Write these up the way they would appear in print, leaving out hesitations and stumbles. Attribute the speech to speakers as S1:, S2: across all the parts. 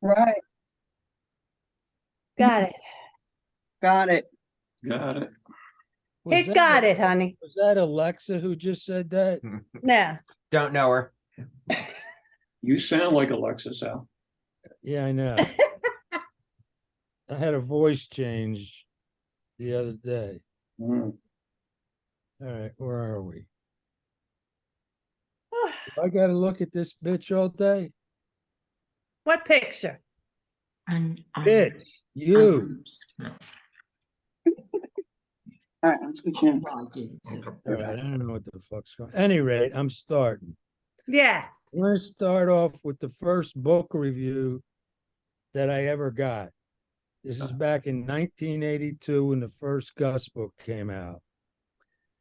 S1: Right.
S2: Got it.
S1: Got it.
S3: Got it.
S2: It got it, honey.
S4: Was that Alexa who just said that?
S2: Yeah.
S5: Don't know her.
S3: You sound like Alexis, Al.
S4: Yeah, I know. I had a voice change the other day.
S3: Mm.
S4: All right, where are we? I got to look at this bitch all day.
S2: What picture?
S4: Bitch, you.
S1: All right, let's get you.
S4: All right, I don't know what the fuck's going on. Any rate, I'm starting.
S2: Yes.
S4: I'm going to start off with the first book review that I ever got. This is back in 1982 when the first Gus book came out.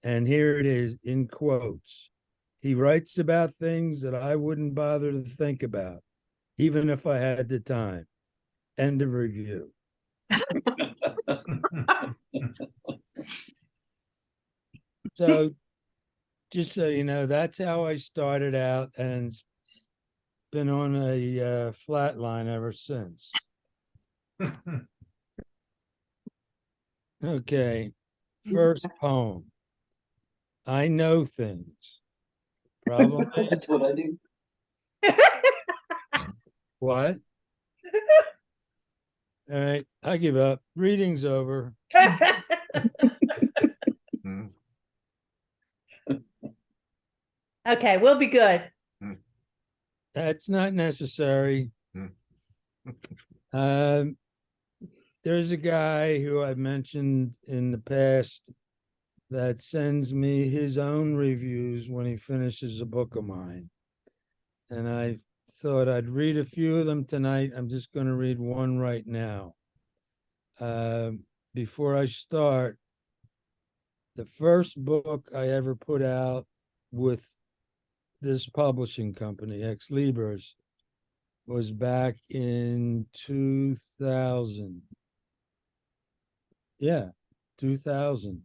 S4: And here it is in quotes. He writes about things that I wouldn't bother to think about, even if I had the time. End of review. So just so you know, that's how I started out and been on a flat line ever since. Okay, first poem. I know things. Problem is,
S1: That's what I do.
S4: what? All right, I give up. Reading's over.
S2: Okay, we'll be good.
S4: That's not necessary. There's a guy who I've mentioned in the past that sends me his own reviews when he finishes a book of mine. And I thought I'd read a few of them tonight. I'm just going to read one right now. Before I start, the first book I ever put out with this publishing company, Ex Libris, was back in 2000. Yeah, 2000.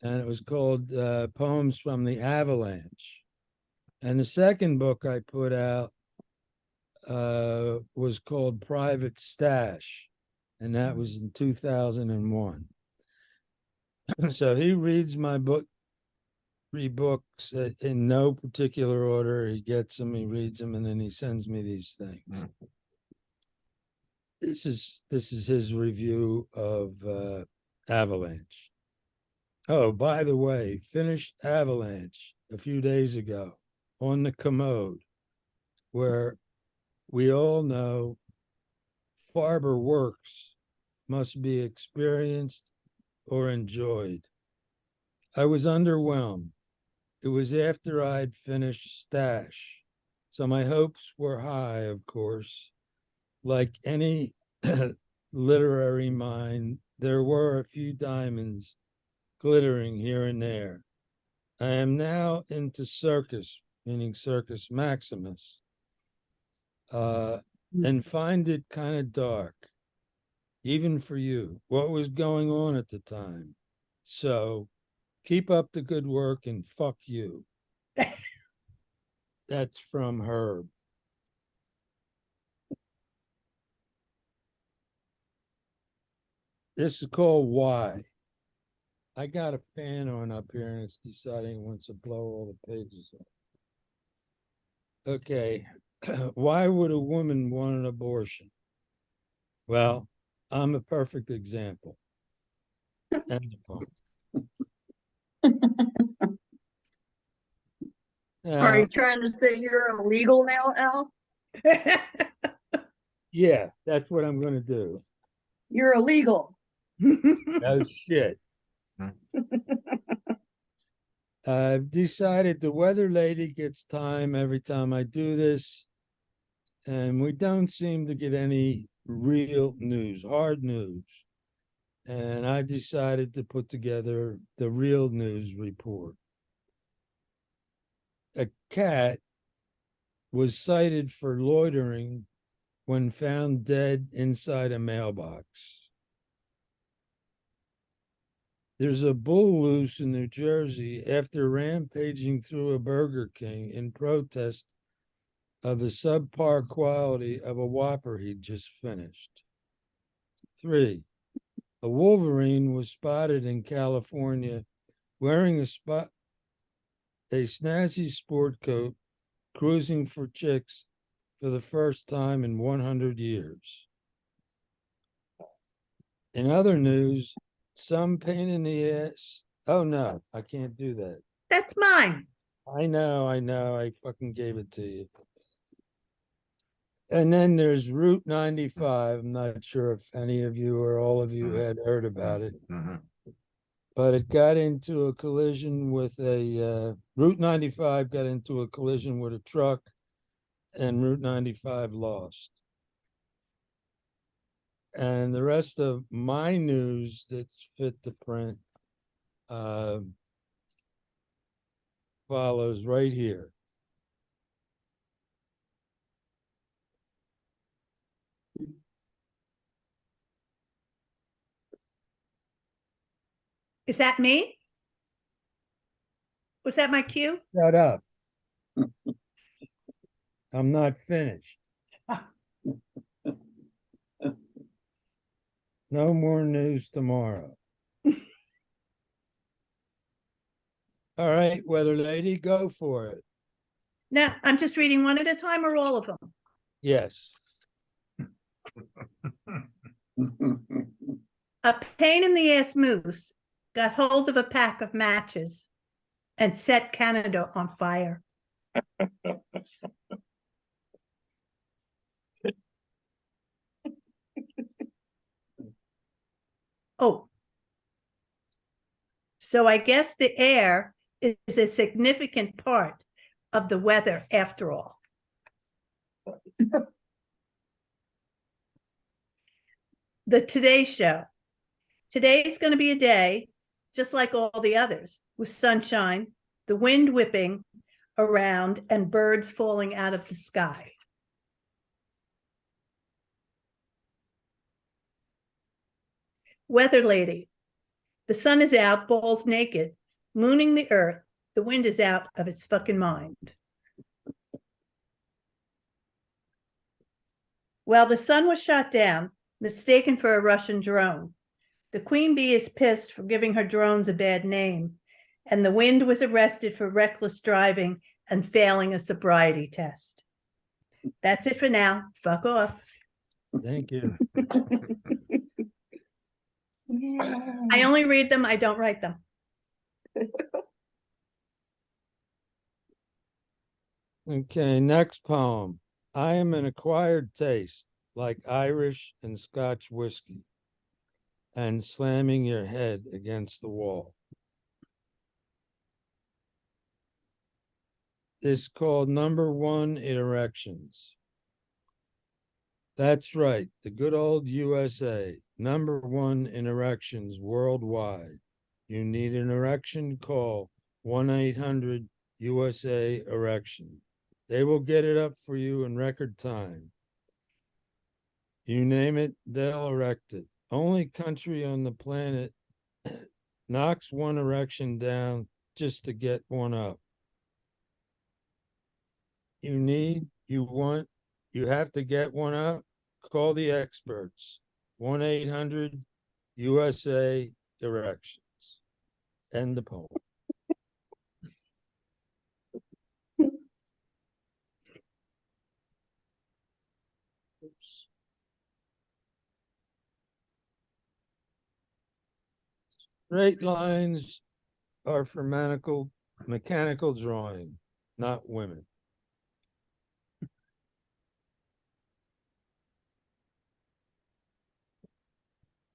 S4: And it was called Poems from the Avalanche. And the second book I put out was called Private Stash, and that was in 2001. So he reads my book, three books in no particular order. He gets them, he reads them, and then he sends me these things. This is his review of Avalanche. Oh, by the way, finished Avalanche a few days ago on the commode, where we all know Ferber works must be experienced or enjoyed. I was underwhelmed. It was after I'd finished Stash, so my hopes were high, of course. Like any literary mind, there were a few diamonds glittering here and there. I am now into Circus, meaning Circus Maximus, and find it kind of dark, even for you. What was going on at the time? So keep up the good work and fuck you. That's from Herb. This is called Why. I got a fan on up here and it's deciding it wants to blow all the pages off. Okay. Why would a woman want an abortion? Well, I'm a perfect example. End of poem.
S1: Are you trying to say you're illegal now, Al?
S4: Yeah, that's what I'm going to do.
S1: You're illegal.
S4: No shit. I've decided the weather lady gets time every time I do this, and we don't seem to get any real news, hard news. And I decided to put together the real news report. A cat was cited for loitering when found dead inside a mailbox. There's a bull loose in New Jersey after rampaging through a Burger King in protest of the subpar quality of a Whopper he'd just finished. 3. A Wolverine was spotted in California wearing a snazzy sport coat, cruising for chicks for the first time in 100 years. In other news, some pain in the ass. Oh no, I can't do that.
S2: That's mine.
S4: I know, I fucking gave it to you. And then there's Route 95. I'm not sure if any of you or all of you had heard about it, but it got into a collision with Route 95 got into a collision with a truck, and Route 95 lost. And the rest of my news that's fit to print follows right here.
S2: Is that me? Was that my cue?
S4: Shut up. I'm not finished. No more news tomorrow. All right, weather lady, go for it.
S2: No, I'm just reading one at a time or all of them.
S4: Yes.
S2: A pain in the ass moose got hold of a pack of matches and set Canada on fire. Oh. So I guess the air is a significant part of the weather after all. The Today Show. Today's going to be a day just like all the others, with sunshine, the wind whipping around, and birds falling out of the sky. Weather lady. The sun is out, balls naked, mooning the earth. The wind is out of its fucking mind. Well, the sun was shot down, mistaken for a Russian drone. The queen bee is pissed for giving her drones a bad name, and the wind was arrested for reckless driving and failing a sobriety test. That's it for now. Fuck off.
S4: Thank you.
S2: I only read them, I don't write them.
S4: Okay, next poem. I am an acquired taste, like Irish and Scotch whiskey, and slamming your head against the wall. It's called Number One in Erections. That's right, the good old USA, number one in erections worldwide. You need an erection, call 1-800-USA Erection. They will get it up for you in record time. You name it, they'll erect it. Only country on the planet knocks one erection down just to get one up. You have to get one up, call the experts. 1-800-USA Erections. End the poem. Oops. Straight lines are for mechanical drawing, not women.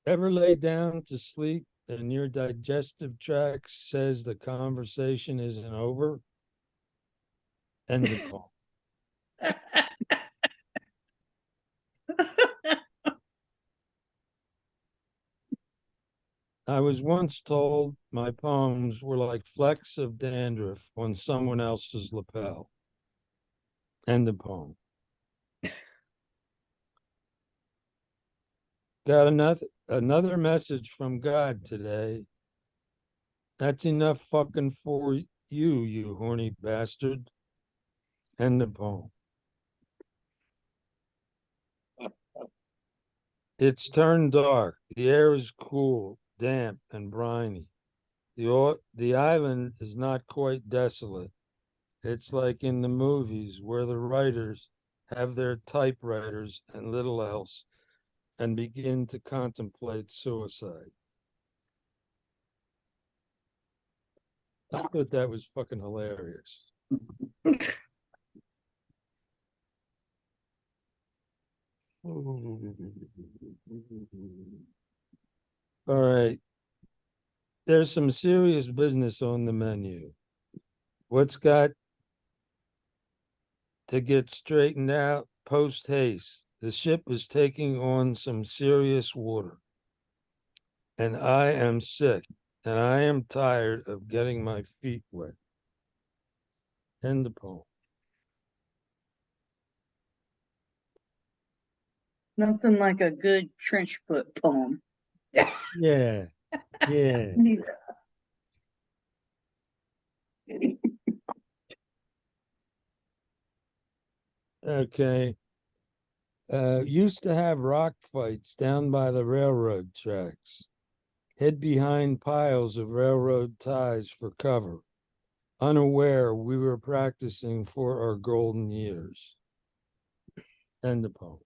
S4: Ever lay down to sleep and your digestive tract says the conversation isn't over? End the poem. I was once told my poems were like flecks of dandruff on someone else's lapel. End the poem. Got another message from God today. That's enough fucking for you, you horny bastard. End the poem. It's turned dark. The air is cool, damp, and briny. The island is not quite desolate. It's like in the movies where the writers have their typewriters and little else and begin to contemplate suicide. I thought that was fucking hilarious. All right. There's some serious business on the menu. What's got to get straightened out post haste? The ship is taking on some serious water. And I am sick, and I am tired of getting my feet wet. End the poem.
S1: Nothing like a good trench foot poem.
S4: Yeah, yeah. Okay. Used to have rock fights down by the railroad tracks. Hid behind piles of railroad ties for cover, unaware we were practicing for our golden years. End the poem.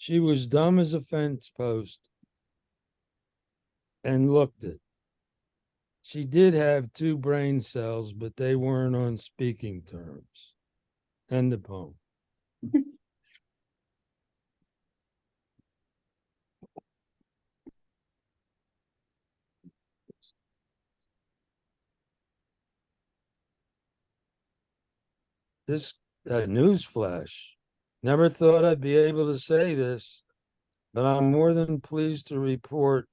S4: She was dumb as a fence post and looked it. She did have 2 brain cells, but they weren't on speaking terms. End the poem. This news flash. Never thought I'd be able to say this, but I'm more than pleased to report,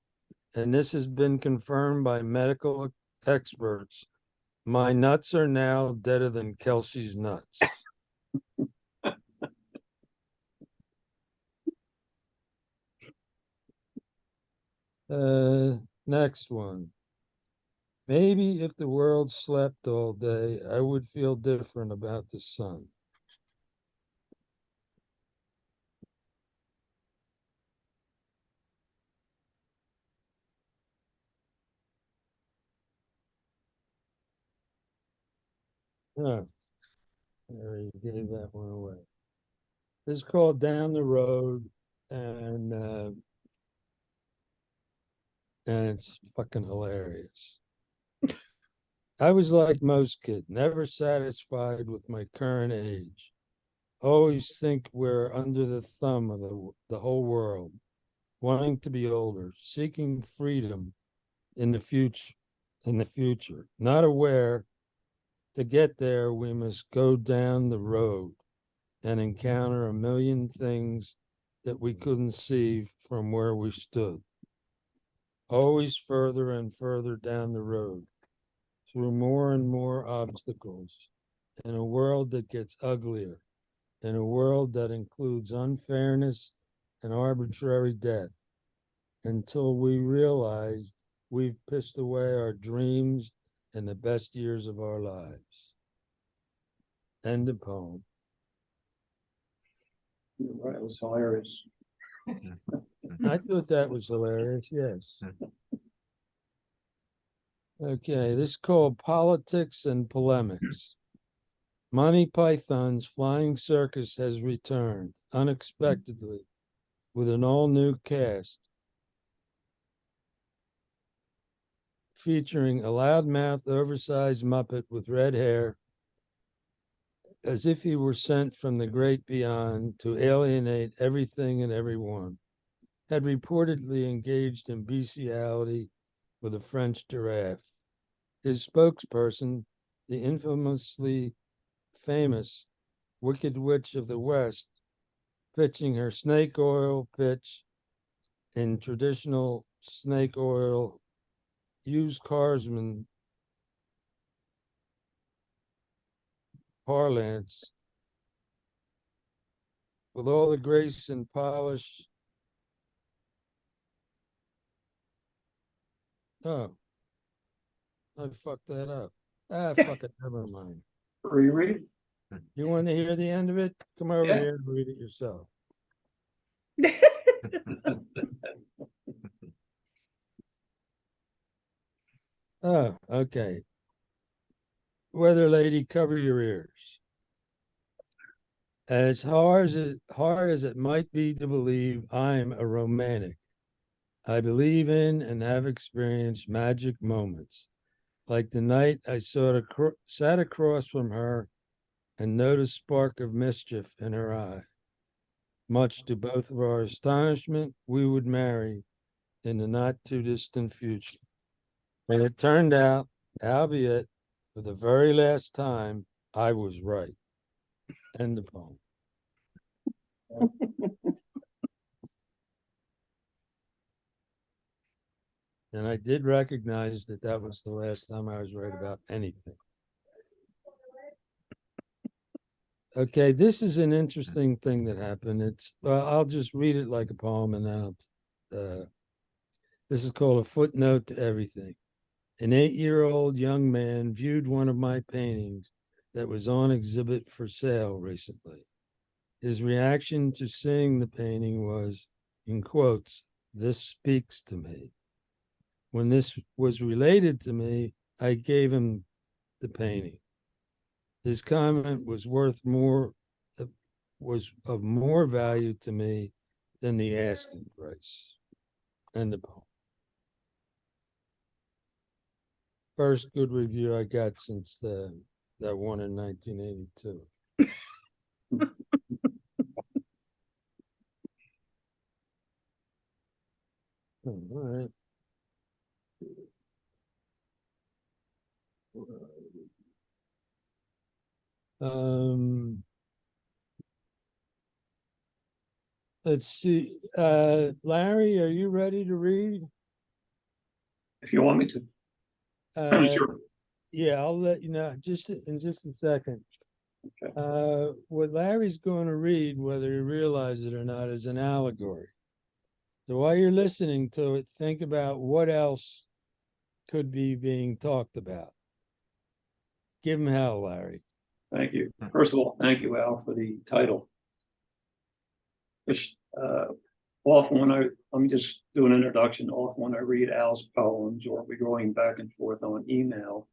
S4: and this has been confirmed by medical experts. My nuts are now deader than Kelsey's nuts. Next one. Maybe if the world slept all day, I would feel different about the sun. Oh, I already gave that one away. This is called Down the Road, and it's fucking hilarious. I was like most kids, never satisfied with my current age. Always think we're under the thumb of the whole world, wanting to be older, seeking freedom in the future, not aware to get there we must go down the road and encounter a million things that we couldn't see from where we stood. Always further and further down the road, through more and more obstacles, in a world that gets uglier, in a world that includes unfairness and arbitrary death, until we realized we've pissed away our dreams and the best years of our lives. End of poem.
S3: You're right, it was hilarious.
S4: I thought that was hilarious, yes. Okay, this is called Politics and Polemics. Monty Python's Flying Circus has returned unexpectedly with an all-new cast featuring a loudmouth, oversized Muppet with red hair, as if he were sent from the great beyond to alienate everything and everyone, had reportedly engaged in bestiality with a French giraffe. His spokesperson, the infamously famous Wicked Witch of the West, pitching her snake oil pitch in traditional snake oil used carsman parlance, with all the grace and polish. Oh, I fucked that up. Fuck it, never mind.
S3: Reread?
S4: You want to hear the end of it? Come over
S3: Yeah.
S4: here and read it yourself. Oh, okay. Weather lady, cover your ears. As hard as it might be to believe, I'm a romantic. I believe in and have experienced magic moments, like the night I sat across from her and noticed a spark of mischief in her eye. Much to both of our astonishment, we would marry in the not too distant future. And it turned out, albeit for the very last time, I was right. End of poem. And I did recognize that that was the last time I was right about anything. Okay, this is an interesting thing that happened. I'll just read it like a poem and then this is called A Footnote to Everything. An 8-year-old young man viewed one of my paintings that was on exhibit for sale recently. His reaction to seeing the painting was, in quotes, "This speaks to me." When this was related to me, I gave him the painting. His comment was of more value to me than the asking price. End of poem. First good review I got since that one in 1982. All right. Let's see. Larry, are you ready to read?
S3: If you want me to. Sure.
S4: Yeah, I'll let you know in just a second.
S3: Okay.
S4: What Larry's going to read, whether you realize it or not, is an allegory. So while you're listening to it, think about what else could be being talked about. Give him hell, Larry.
S3: Thank you. First of all, thank you, Al, for the title. Which often let me just do an introduction. Often when I read Al's poems or we're going back and forth on email,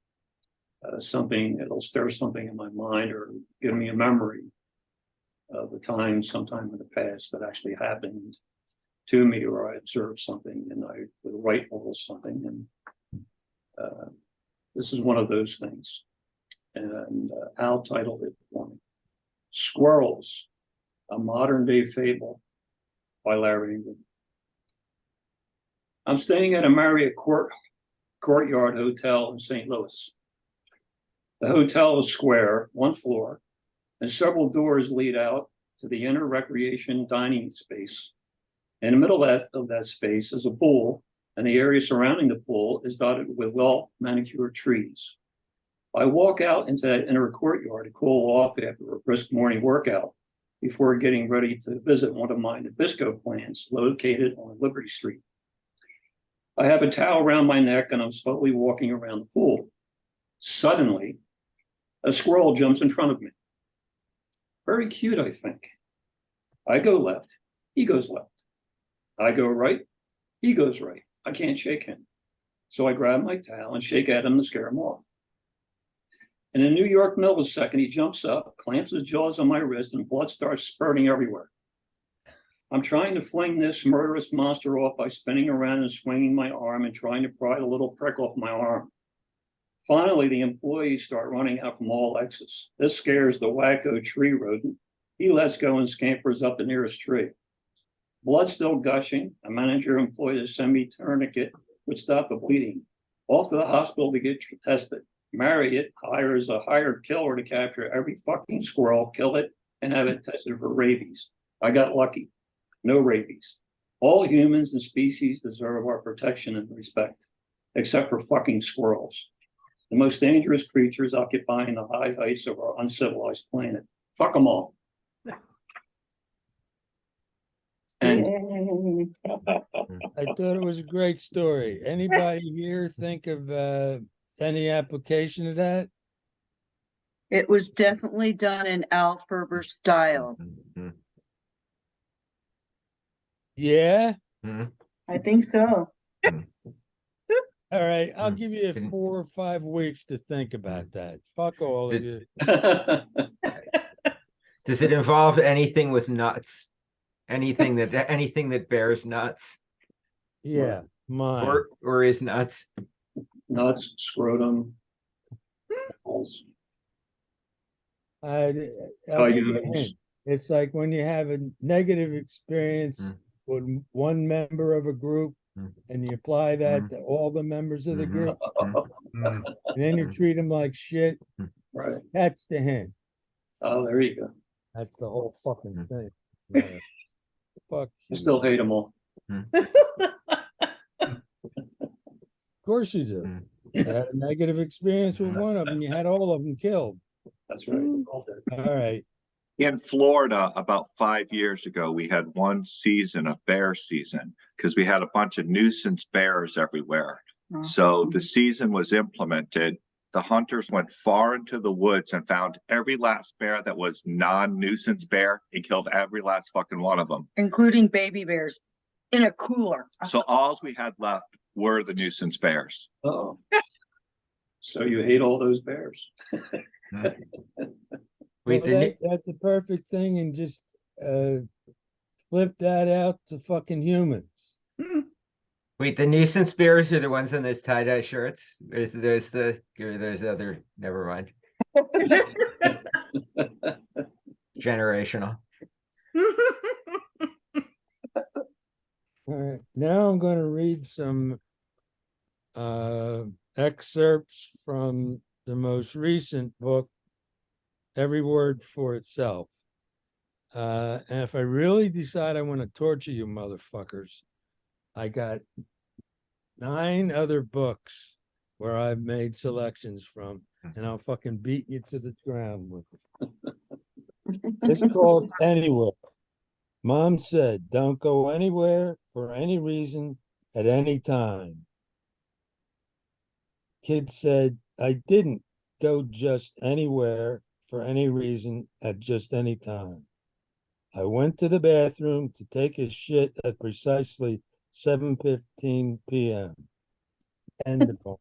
S3: it'll stir something in my mind or give me a memory of a time sometime in the past that actually happened to me, or I observed something and I would write a little something. And this is one of those things. And Al titled it for me, Squirrels, a Modern Day Fable by Larry Ingram. I'm staying at a Marriott Courtyard Hotel in St. Louis. The hotel is square, one floor, and several doors lead out to the inner recreation dining space. In the middle of that space is a pool, and the area surrounding the pool is dotted with well-manicured trees. I walk out into that inner courtyard to cool off after a brisk morning workout before getting ready to visit one of my Nabisco plants located on Liberty Street. I have a towel around my neck and I'm slowly walking around the pool. Suddenly, a squirrel jumps in front of me. Very cute, I think. I go left, he goes left. I go right, he goes right. I can't shake him. So I grab my towel and shake at him to scare him off. In a New York millisecond, he jumps up, clamps his jaws on my wrist, and blood starts spurting everywhere. I'm trying to fling this murderous monster off by spinning around and swinging my arm and trying to pry the little prick off my arm. Finally, the employees start running out from all exits. This scares the wacko tree rodent. He lets go and scampers up the nearest tree. Blood still gushing, a manager employed a semi-tourniquet would stop the bleeding. Off to the hospital to get tested. Marriott hires a hired killer to capture every fucking squirrel, kill it, and have it tested for rabies. I got lucky. No rabies. All humans and species deserve our protection and respect, except for fucking squirrels. The most dangerous creatures occupying the high heights of our uncivilized planet. Fuck them all. And
S4: I thought it was a great story. Anybody here think of any application of that?
S1: It was definitely done in Al Ferber style.
S5: Mhm.
S4: Yeah.
S5: Mhm.
S1: I think so.
S4: All right. I'll
S5: Hmm.
S4: give you
S5: Didn't-
S4: 4 or 5 weeks to think about that. Fuck all of
S5: Did-
S4: you.
S5: Does it involve anything with nuts? Anything that bears nuts
S4: Yeah, mine.
S5: or is nuts?
S3: Nuts, scrotum. balls.
S4: I'll
S3: Oh,
S4: give
S3: you
S4: you a
S3: know,
S4: hint. It's like when you have a negative experience
S5: Mm.
S4: with one member of a group
S5: Mm.
S4: and you apply that
S5: Mm.
S4: to all the members of the
S5: Mhm.
S4: group,
S5: Mm.
S4: and then you
S5: Mm.
S4: treat them like shit.
S3: right.
S4: That's the hint.
S3: Oh, there you go.
S4: That's the whole fucking
S5: Mm.
S4: thing. Yeah. Fuck
S3: I
S4: you.
S3: still hate them all.
S4: Of course you do.
S5: Mm.
S4: You had a negative experience with one of them, you had all of them killed.
S3: That's right. All dead.
S4: All right.
S6: In Florida, about 5 years ago, we had one season of bear season because we had a bunch of nuisance bears everywhere. So the season was implemented. The hunters went far into the woods and found every last bear that was non-nuisance bear and killed every last fucking one of them.
S1: Including baby bears in a cooler.
S6: So all we had left were the nuisance bears.
S3: Oh. So you hate all those bears.
S5: Wait,
S4: Well, that's a perfect thing, and just flip that out to fucking humans.
S5: the nuisance bears are the ones in those tie-dye shirts. There's other. Never mind. Generational.
S4: All right, now I'm going to read some excerpts from the most recent book, Every Word for Itself. And if I really decide I want to torture you motherfuckers, I got 9 other books where I've made selections from, and I'll fucking beat you to the ground with it. It's called Anywhere. Mom said, don't go anywhere for any reason at any time. Kid said, I didn't go just anywhere for any reason at just any time. I went to the bathroom to take a shit at precisely 7:15 p.m. End of poem.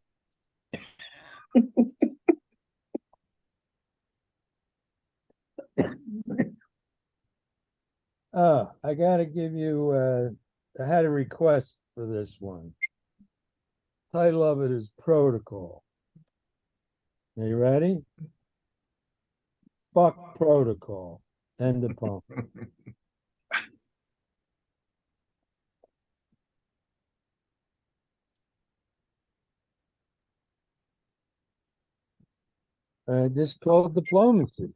S4: Oh, I gotta give you, I had a request for this one. Title of it is Protocol. Are you ready? Fuck protocol. End of poem. This called diplomacy.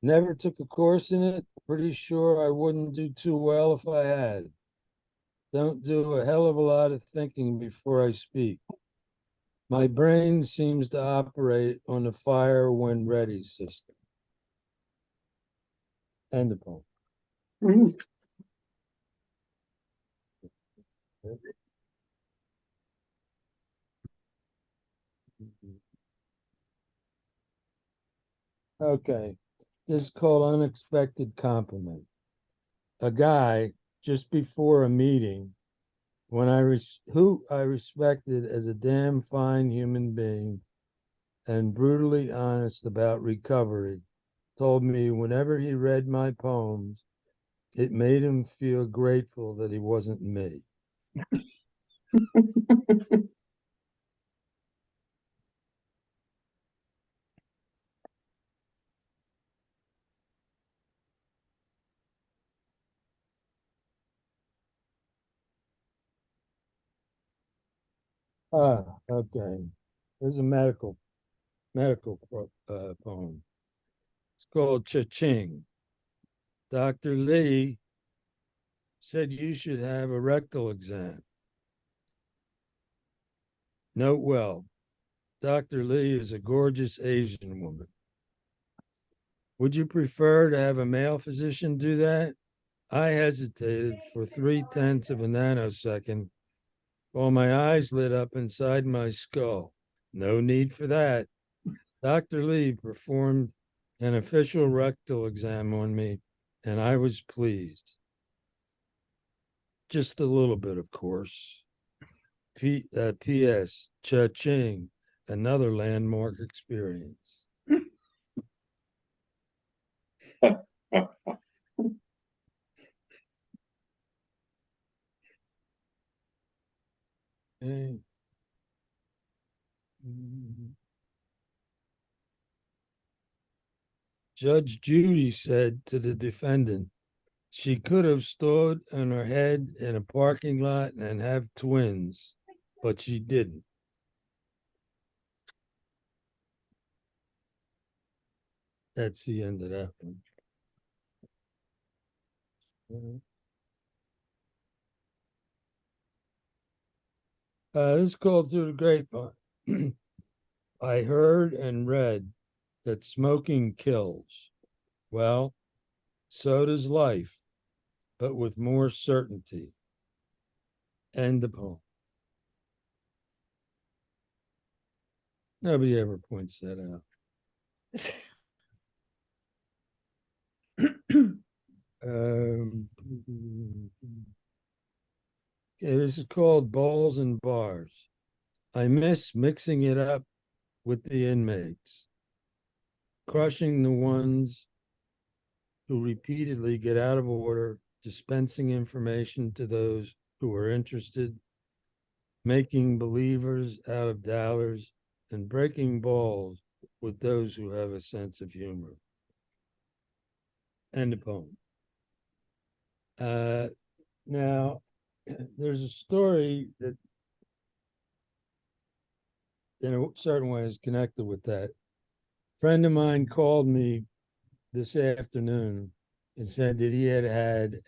S4: Never took a course in it. Pretty sure I wouldn't do too well if I had. Don't do a hell of a lot of thinking before I speak. My brain seems to operate on the fire when ready system. End of poem. Okay, this is called unexpected compliment. A guy just before a meeting, who I respected as a damn fine human being and brutally honest about recovery, told me whenever he read my poems, it made him feel grateful that he wasn't me. Ah, okay. There's a medical poem. It's called Cha-Ching. Dr. Lee said you should have a rectal exam. Note well, Dr. Lee is a gorgeous Asian woman. Would you prefer to have a male physician do that? I hesitated for 0.3 of a nanosecond while my eyes lit up inside my skull. No need for that. Dr. Lee performed an official rectal exam on me, and I was pleased. Just a little bit, of course. P.S. Cha-ching, another landmark experience. Okay. Judge Judy said to the defendant, she could have stood on her head in a parking lot and have twins, but she didn't. That's the end of that one. This is called Through the Grapevine. I heard and read that smoking kills. Well, so does life, but with more certainty. End the poem. Nobody ever points that out. Okay, this is called Balls and Bars. I miss mixing it up with the inmates, crushing the ones who repeatedly get out of order, dispensing information to those who are interested, making believers out of doubters, and breaking balls with those who have a sense of humor. End of poem. Now, there's a story that in a certain way is connected with that. A friend of mine called me this afternoon and said that he had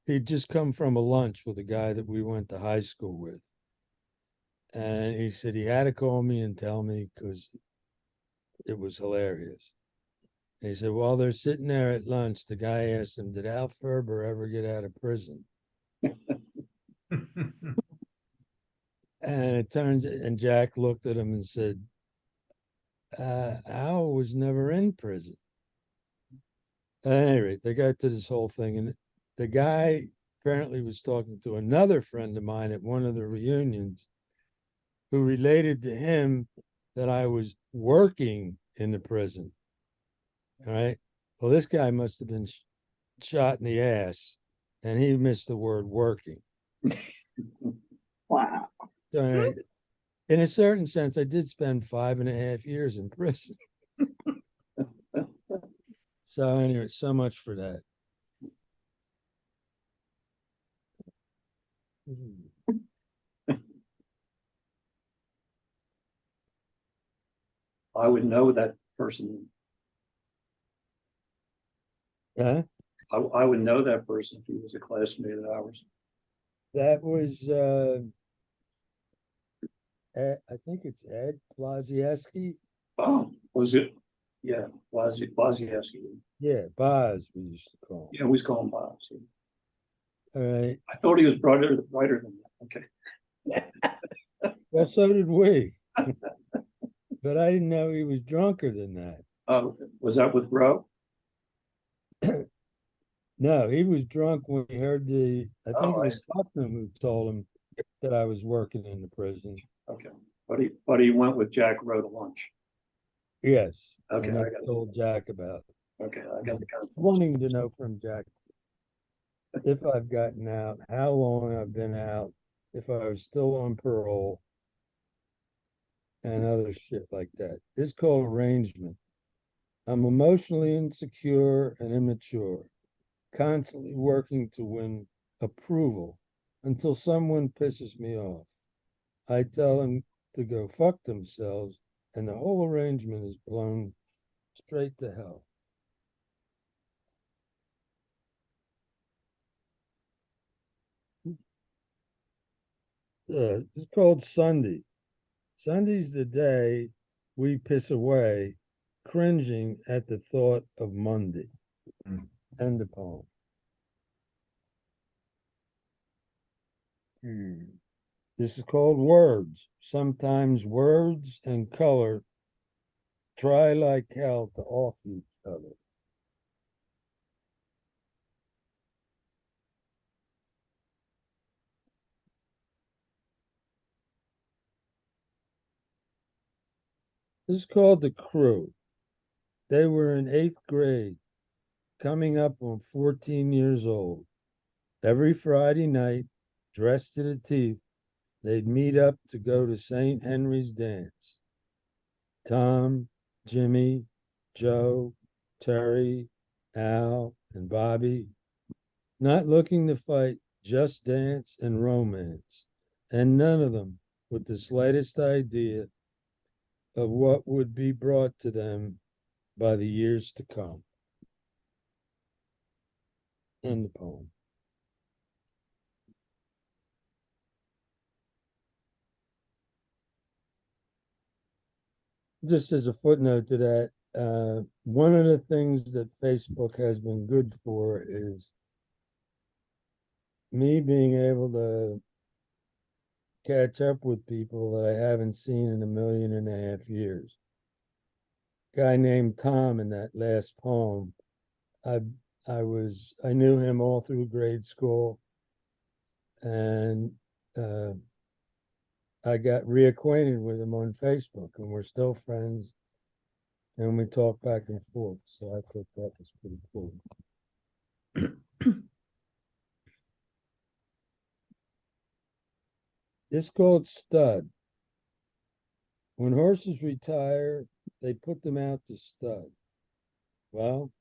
S4: he'd just come from a lunch with a guy that we went to high school with. And he said he had to call me and tell me because it was hilarious. And he said, while they're sitting there at lunch, the guy asked him, did Al Ferber ever get out of prison? And it turns, and Jack looked at him and said, Al was never in prison. At any rate, they got to this whole thing, and the guy apparently was talking to another friend of mine at one of the reunions who related to him that I was working in the prison. All right. Well, this guy must have been shot in the ass, and he missed the word working.
S1: Wow.
S4: So anyway, in a certain sense, I did spend 5.5 years in prison. So anyway, so much for that.
S3: I would know that person.
S4: Huh?
S3: I would know that person if he was a classmate of ours.
S4: That was I think it's Ed Blazieski.
S3: Oh, was it? Yeah, Wozniacki.
S4: Yeah, Boz, we used to call him.
S3: Yeah, we was calling Bob. See.
S4: All right.
S3: I thought he was brighter than that. Okay.
S4: Well, so did we. But I didn't know he was drunker than that.
S3: Oh, was that with Roe?
S4: No, he was drunk when he heard I think
S3: Oh,
S4: it was Putnam who told him that I was working in the prison.
S3: Okay, but he went with Jack Roe to lunch.
S4: Yes.
S3: Okay,
S4: And I
S3: I got
S4: told Jack about it.
S3: Okay, I got the context.
S4: Wanting to know from Jack if I've gotten out, how long I've been out, if I was still on parole, and other shit like that. It's called arrangement. I'm emotionally insecure and immature, constantly working to win approval until someone pisses me off. I tell them to go fuck themselves, and the whole arrangement is blown straight to hell. It's called Sunday. Sunday's the day we piss away, cringing at the thought of Monday. End of poem. This is called Words. Sometimes words and color try like hell to off each other. This is called The Crew. They were in 8th grade, coming up on 14 years old. Every Friday night, dressed to the teeth, they'd meet up to go to St. Henry's dance. Tom, Jimmy, Joe, Terry, Al, and Bobby, not looking to fight, just dance and romance, and none of them with the slightest idea of what would be brought to them by the years to come. End the poem. Just as a footnote to that, one of the things that Facebook has been good for is me being able to catch up with people that I haven't seen in 1.5 years. Guy named Tom in that last poem, I knew him all through grade school, and I got reacquainted with him on Facebook, and we're still friends, and we talk back and forth. So I thought that was pretty cool. It's called Stud. When horses retire, they put them out to stud. Well,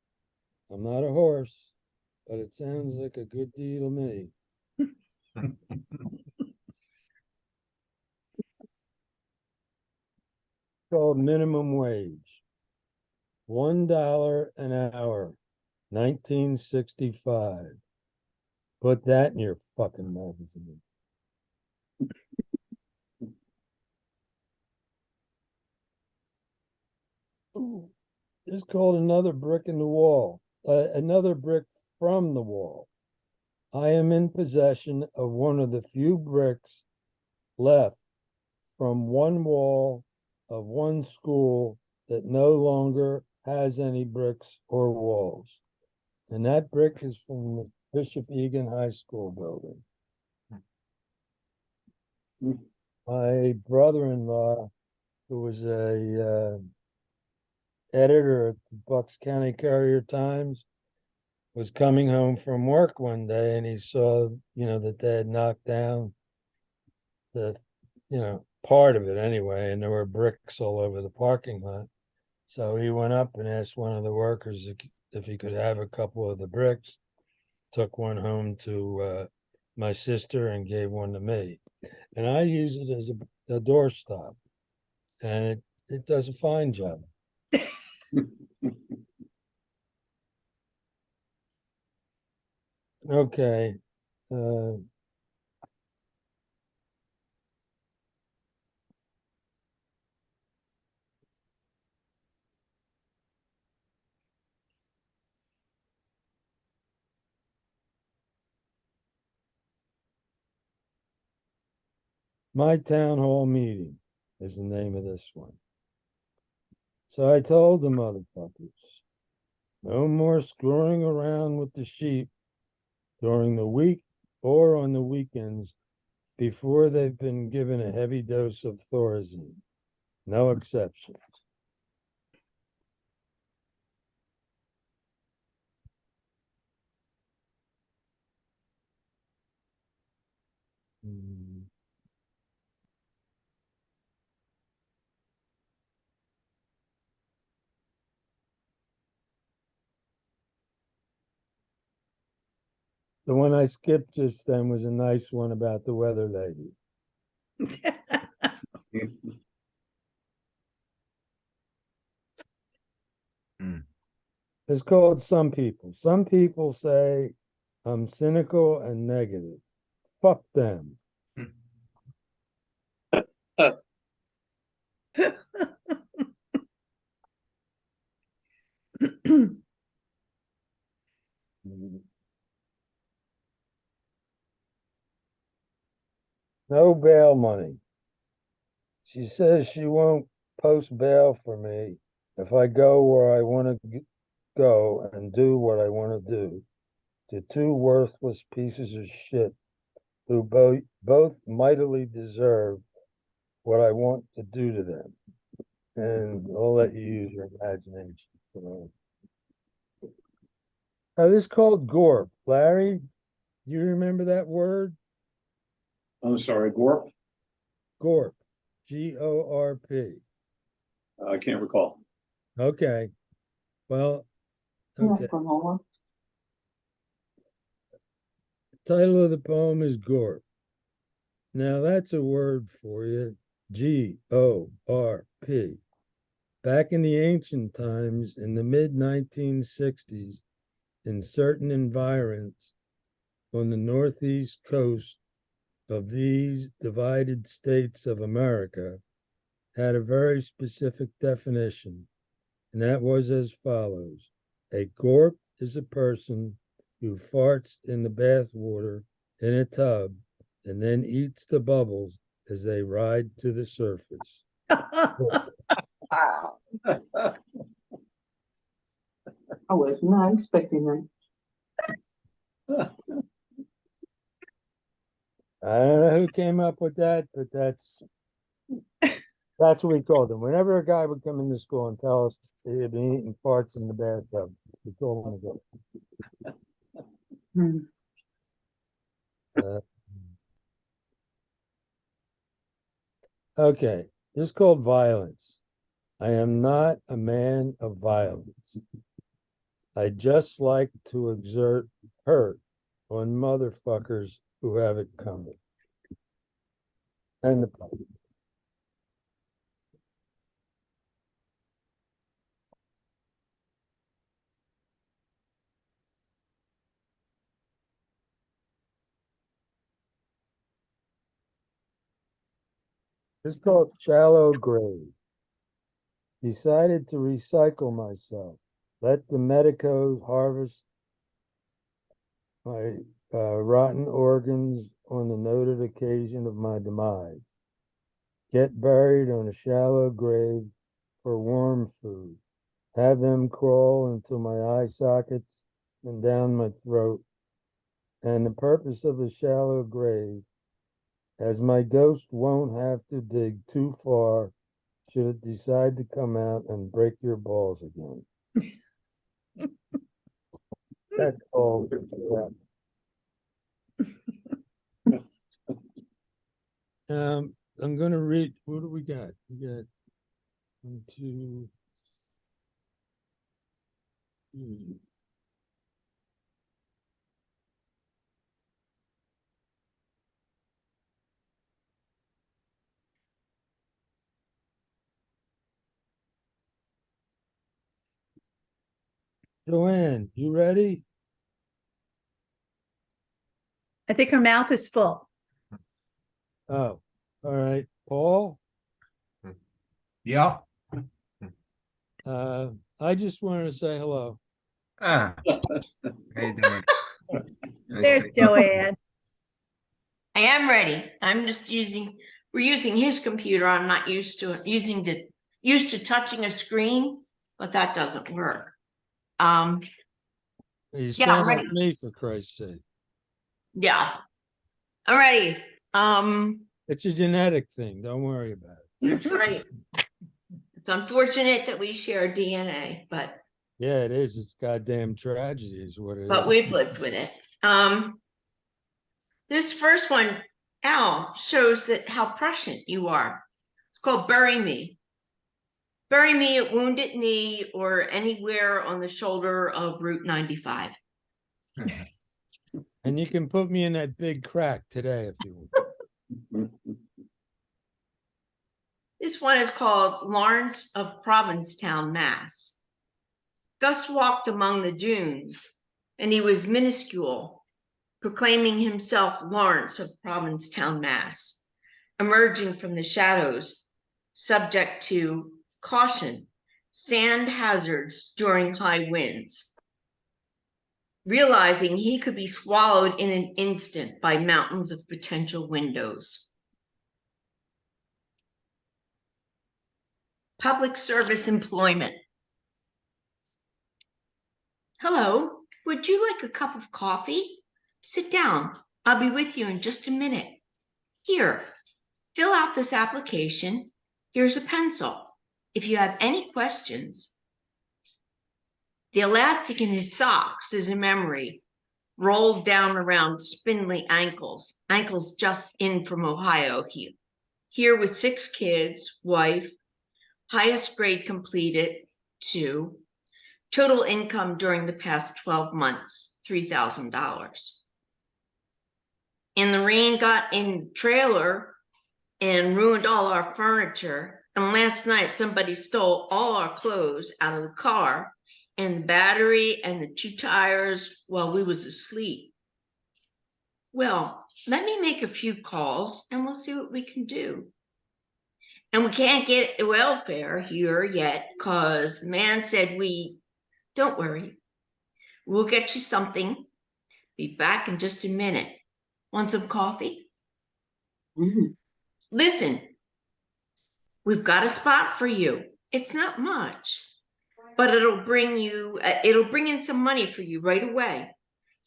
S4: I'm not a horse, but it sounds like a good deal to me. Called minimum wage. $1 an hour, 1965. Put that in your fucking magazine. Ooh, it's called another brick in the wall. Another brick from the wall. I am in possession of one of the few bricks left from one wall of one school that no longer has any bricks or walls. And that brick is from the Bishop Egan High School building. My brother-in-law, who was a editor at the Bucks County Courier Times, was coming home from work one day, and he saw, that they had knocked down the, part of it anyway, and there were bricks all over the parking lot. So he went up and asked one of the workers if he could have a couple of the bricks, took one home to my sister and gave one to me. And I use it as a doorstop, and it does a fine job. Okay. My town hall meeting is the name of this one. So I told the motherfuckers, no more screwing around with the sheep during the week or on the weekends before they've been given a heavy dose of Thorazine. No exceptions. The one I skipped just then was a nice one about the weather lady. It's called Some People. Some people say I'm cynical and negative. Fuck them. No bail money. She says she won't post bail for me If I go where I want to go and do what I want to do, to two worthless pieces of shit who both mightily deserve what I want to do to them. And I'll let you use your imagination. This is called Gorp. Larry, do you remember that word?
S3: I'm sorry, Gorp?
S4: Gorp. Gorp.
S3: I can't recall.
S4: Okay. Well, okay. Title of the poem is Gorp. Now that's a word for you. Gorp. Back in the ancient times, in the mid-1960s, in certain environs on the northeast coast of these divided states of America, had a very specific definition, and that was as follows. A gorp is a person who farts in the bathwater in a tub and then eats the bubbles as they ride to the surface.
S1: I was not expecting that.
S4: I don't know who came up with that, but that's what we called them. Whenever a guy would come into school and tell us he had been eating farts in the bathtub, we told him to
S1: Hmm.
S4: go. Okay, this is called violence. I am not a man of violence. I just like to exert hurt on motherfuckers who have it coming. And the It's called Shallow Grave. Decided to recycle myself. Let the medicos harvest my rotten organs on the noted occasion of my demise. Get buried on a shallow grave for worm food. Have them crawl into my eye sockets and down my throat. And the purpose of the shallow grave, as my ghost won't have to dig too far should it decide to come out and break your balls again. That's all. I'm gonna read. What do we got? We got 1, 2, 3. Joanne, you ready?
S2: I think her mouth is full.
S4: Oh, all right. Paul,
S5: Yeah.
S4: I just wanted to say hello.
S5: Ah. How you doing?
S2: There's Joanne.
S7: I am ready. I'm just we're using his computer. I'm not used to touching a screen, but that doesn't work.
S4: You
S7: Yeah, I'm
S4: sound like
S7: ready.
S4: me, for Christ's sake.
S7: Yeah, I'm ready.
S4: It's a genetic thing. Don't worry about it.
S7: That's right. It's unfortunate that we share DNA, but
S4: Yeah, it is. It's goddamn tragedy, is what it is.
S7: we've lived with it. This first one, Al, shows that how prescient you are. It's called Bury Me. Bury me at Wounded Knee or anywhere on the shoulder of Route 95.
S4: And you can put me in that big crack today if you want.
S7: This one is called Lawrence of Provincetown, Mass. Gus walked among the dunes, and he was minuscule, proclaiming himself Lawrence of Provincetown, Mass, emerging from the shadows, subject to caution, sand hazards during high winds. Realizing he could be swallowed in an instant by mountains of potential windows. Public service employment. Hello, would you like a cup of coffee? Sit down. I'll be with you in just a minute. Here, fill out this application. Here's a pencil. If you have any questions, the elastic in his socks is a memory rolled down around spindly ankles just in from Ohio here with 6 kids, wife, highest grade completed, 2, total income during the past 12 months, $3,000. And the rain got in the trailer and ruined all our furniture. And last night, somebody stole all our clothes out of the car and the battery and the 2 tires while we was asleep. Well, let me make a few calls and we'll see what we can do. And we can't get welfare here yet because the man said don't worry, we'll get you something. Be back in just a minute. Want some coffee? Listen, we've got a spot for you. It's not much, but it'll bring in some money for you right away.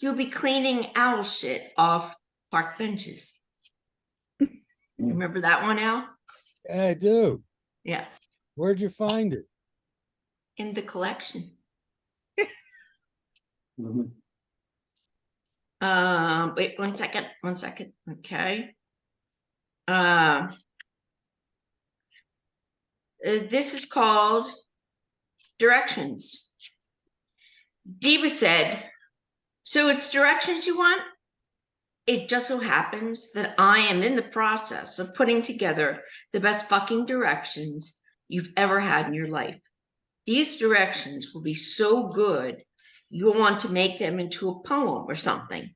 S7: You'll be cleaning owl shit off park benches. Remember that one, Al?
S4: Yeah, I do.
S7: Yeah,
S4: Where'd you find it?
S7: in the collection.
S3: Mhm.
S7: Wait, one second. Okay. This is called directions. Diva said, so it's directions you want? It just so happens that I am in the process of putting together the best fucking directions you've ever had in your life. These directions will be so good, you'll want to make them into a poem or something.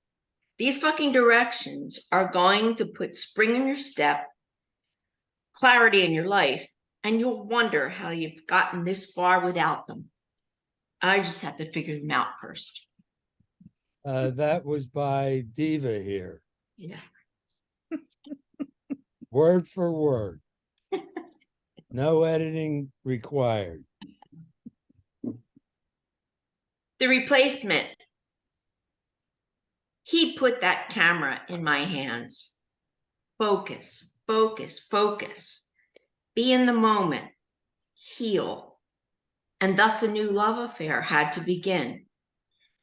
S7: These fucking directions are going to put spring in your step, clarity in your life, and you'll wonder how you've gotten this far without them. I just have to figure them out first.
S4: That was by Diva here,
S7: Yeah.
S4: word for word. No editing required.
S7: The replacement. He put that camera in my hands. Focus, focus, focus. Be in the moment. Heal. And thus a new love affair had to begin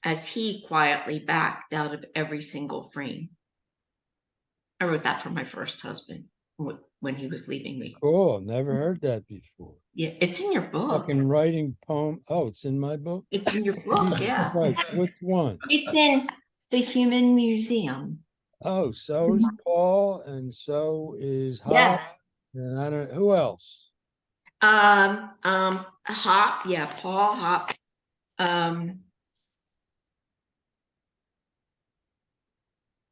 S7: as he quietly backed out of every single frame. I wrote that for my first husband when he was leaving me.
S4: Cool. Never heard that before.
S7: Yeah, it's in your book.
S4: Fucking writing poem. Oh, it's in my book?
S7: It's in your book,
S4: Jesus
S7: yeah.
S4: Christ, which one?
S7: It's in the Human Museum.
S4: Oh, so is Paul, and so is Hop,
S7: Yeah.
S4: and I don't, who else?
S7: Hop, yeah, Paul Hop.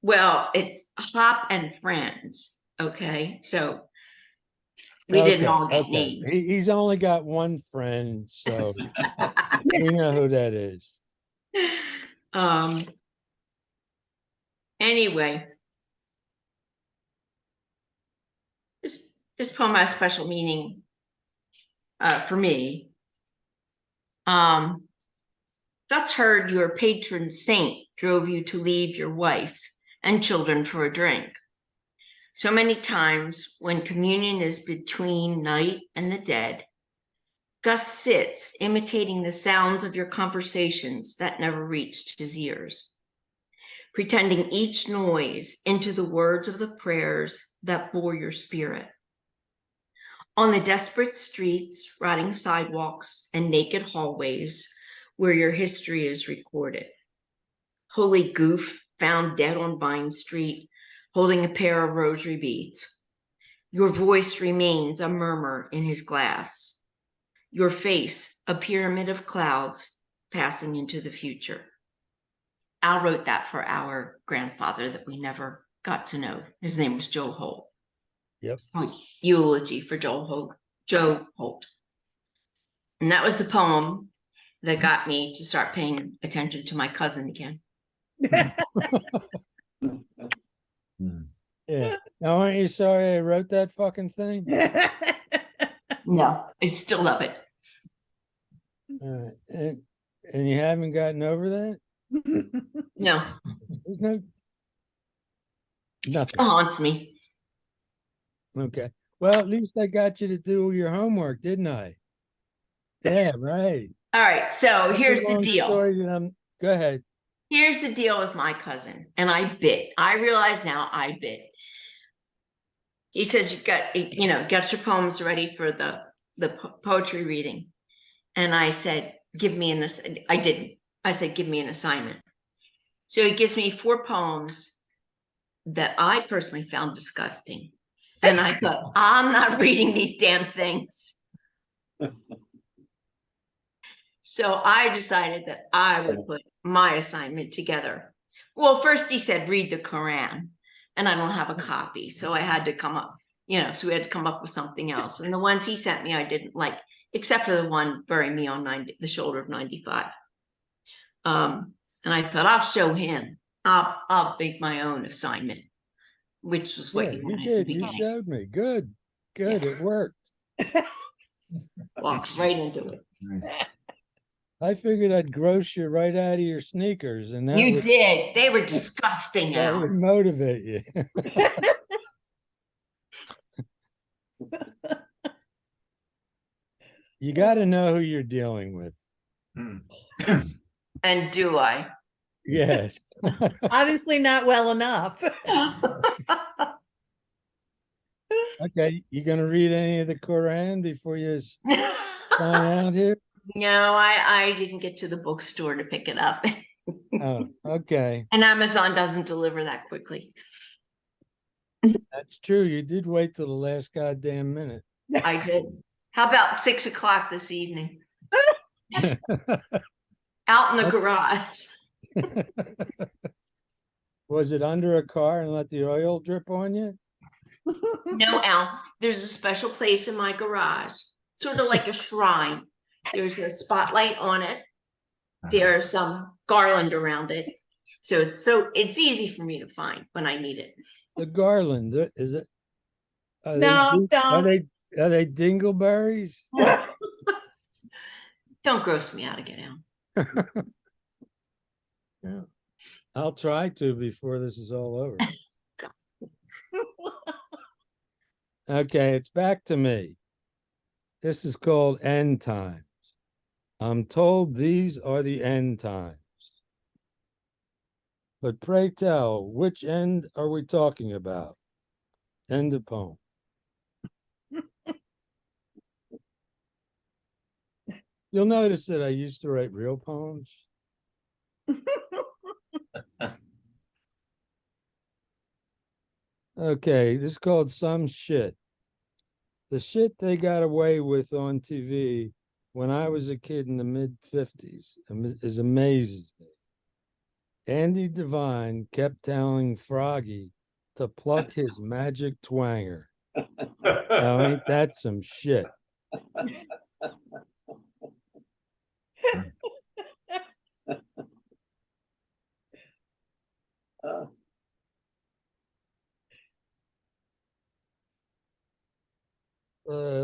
S7: Well, it's Hop and Friends, okay? So we didn't all get names.
S4: He's only got one friend, so we know who that is.
S7: Anyway, this poem has special meaning for me. Thus heard your patron saint drove you to leave your wife and children for a drink. So many times when communion is between night and the dead, Gus sits imitating the sounds of your conversations that never reached his ears, pretending each noise into the words of the prayers that bore your spirit. On the desperate streets, rotting sidewalks, and naked hallways where your history is recorded. Holy goof found dead on Vine Street, holding a pair of rosary beads. Your voice remains a murmur in his glass. Your face, a pyramid of clouds passing into the future. Al wrote that for our grandfather that we never got to know. His name was Joe Holt.
S4: Yep.
S7: Eulogy for Joe Holt. And that was the poem that got me to start paying attention to my cousin again.
S4: Yeah. Now, aren't you sorry I wrote that fucking thing?
S7: No, I still love it.
S4: And And you haven't gotten over that?
S7: No,
S4: There's no nothing.
S7: still haunts me.
S4: Okay. Well, at least I got you to do your homework, didn't I? Yeah, right.
S7: All right, so
S4: That's a
S7: here's the
S4: long
S7: deal.
S4: story go ahead.
S7: Here's the deal with my cousin, and I bit. I realize now I bit. He says you've got, got your poems ready for the poetry reading. And I said, give me an, I didn't. I said, give me an assignment. So he gives me 4 poems that I personally found disgusting. And I thought, I'm not reading these damn things. So I decided that I would put my assignment together. Well, first he said, read the Quran. And I don't have a copy. So I had to come up, so we had to come up with something else. And the ones he sent me, I didn't like, except for the one, bury me on the shoulder of 95. And I thought, I'll show him. I'll make my own assignment, which was what you wanted at the
S4: did. You
S7: beginning.
S4: showed me. Good. Good.
S7: Yeah.
S4: It worked.
S7: Walked right into it.
S4: I figured I'd gross you right out of your sneakers, and that
S7: You
S4: would
S7: did. They were disgusting,
S4: that
S7: Al.
S4: would motivate you. You got to know who you're dealing with.
S7: And do I?
S4: Yes.
S2: Obviously not well enough.
S4: Okay. You going to read any of the Quran before you sign out here?
S7: No, I didn't get to the bookstore to pick it up.
S4: Oh, okay.
S7: And Amazon doesn't deliver that quickly.
S4: That's true. You did wait till the last goddamn minute.
S7: I did. How about 6 o'clock this evening? Out in the garage.
S4: Was it under a car and let the oil drip on you?
S7: No, Al, there's a special place in my garage, sort of like a shrine. There's a spotlight on it. There's some garland around it. So it's easy for me to find when I need it.
S4: The garland, is it? Are
S2: No, don't.
S4: Are they dingleberries?
S7: Don't gross me out again, Al.
S4: Yeah. I'll try to before this is all over. Okay, it's back to me. This is called End Times. I'm told these are the end times. But pray tell, which end are we talking about? End of poem. You'll notice that I used to write real poems. Okay, this is called Some Shit. The shit they got away with on TV when I was a kid in the mid-50s is amazing. Andy Devine kept telling Froggy to pluck his magic twanger. Now, ain't that some shit?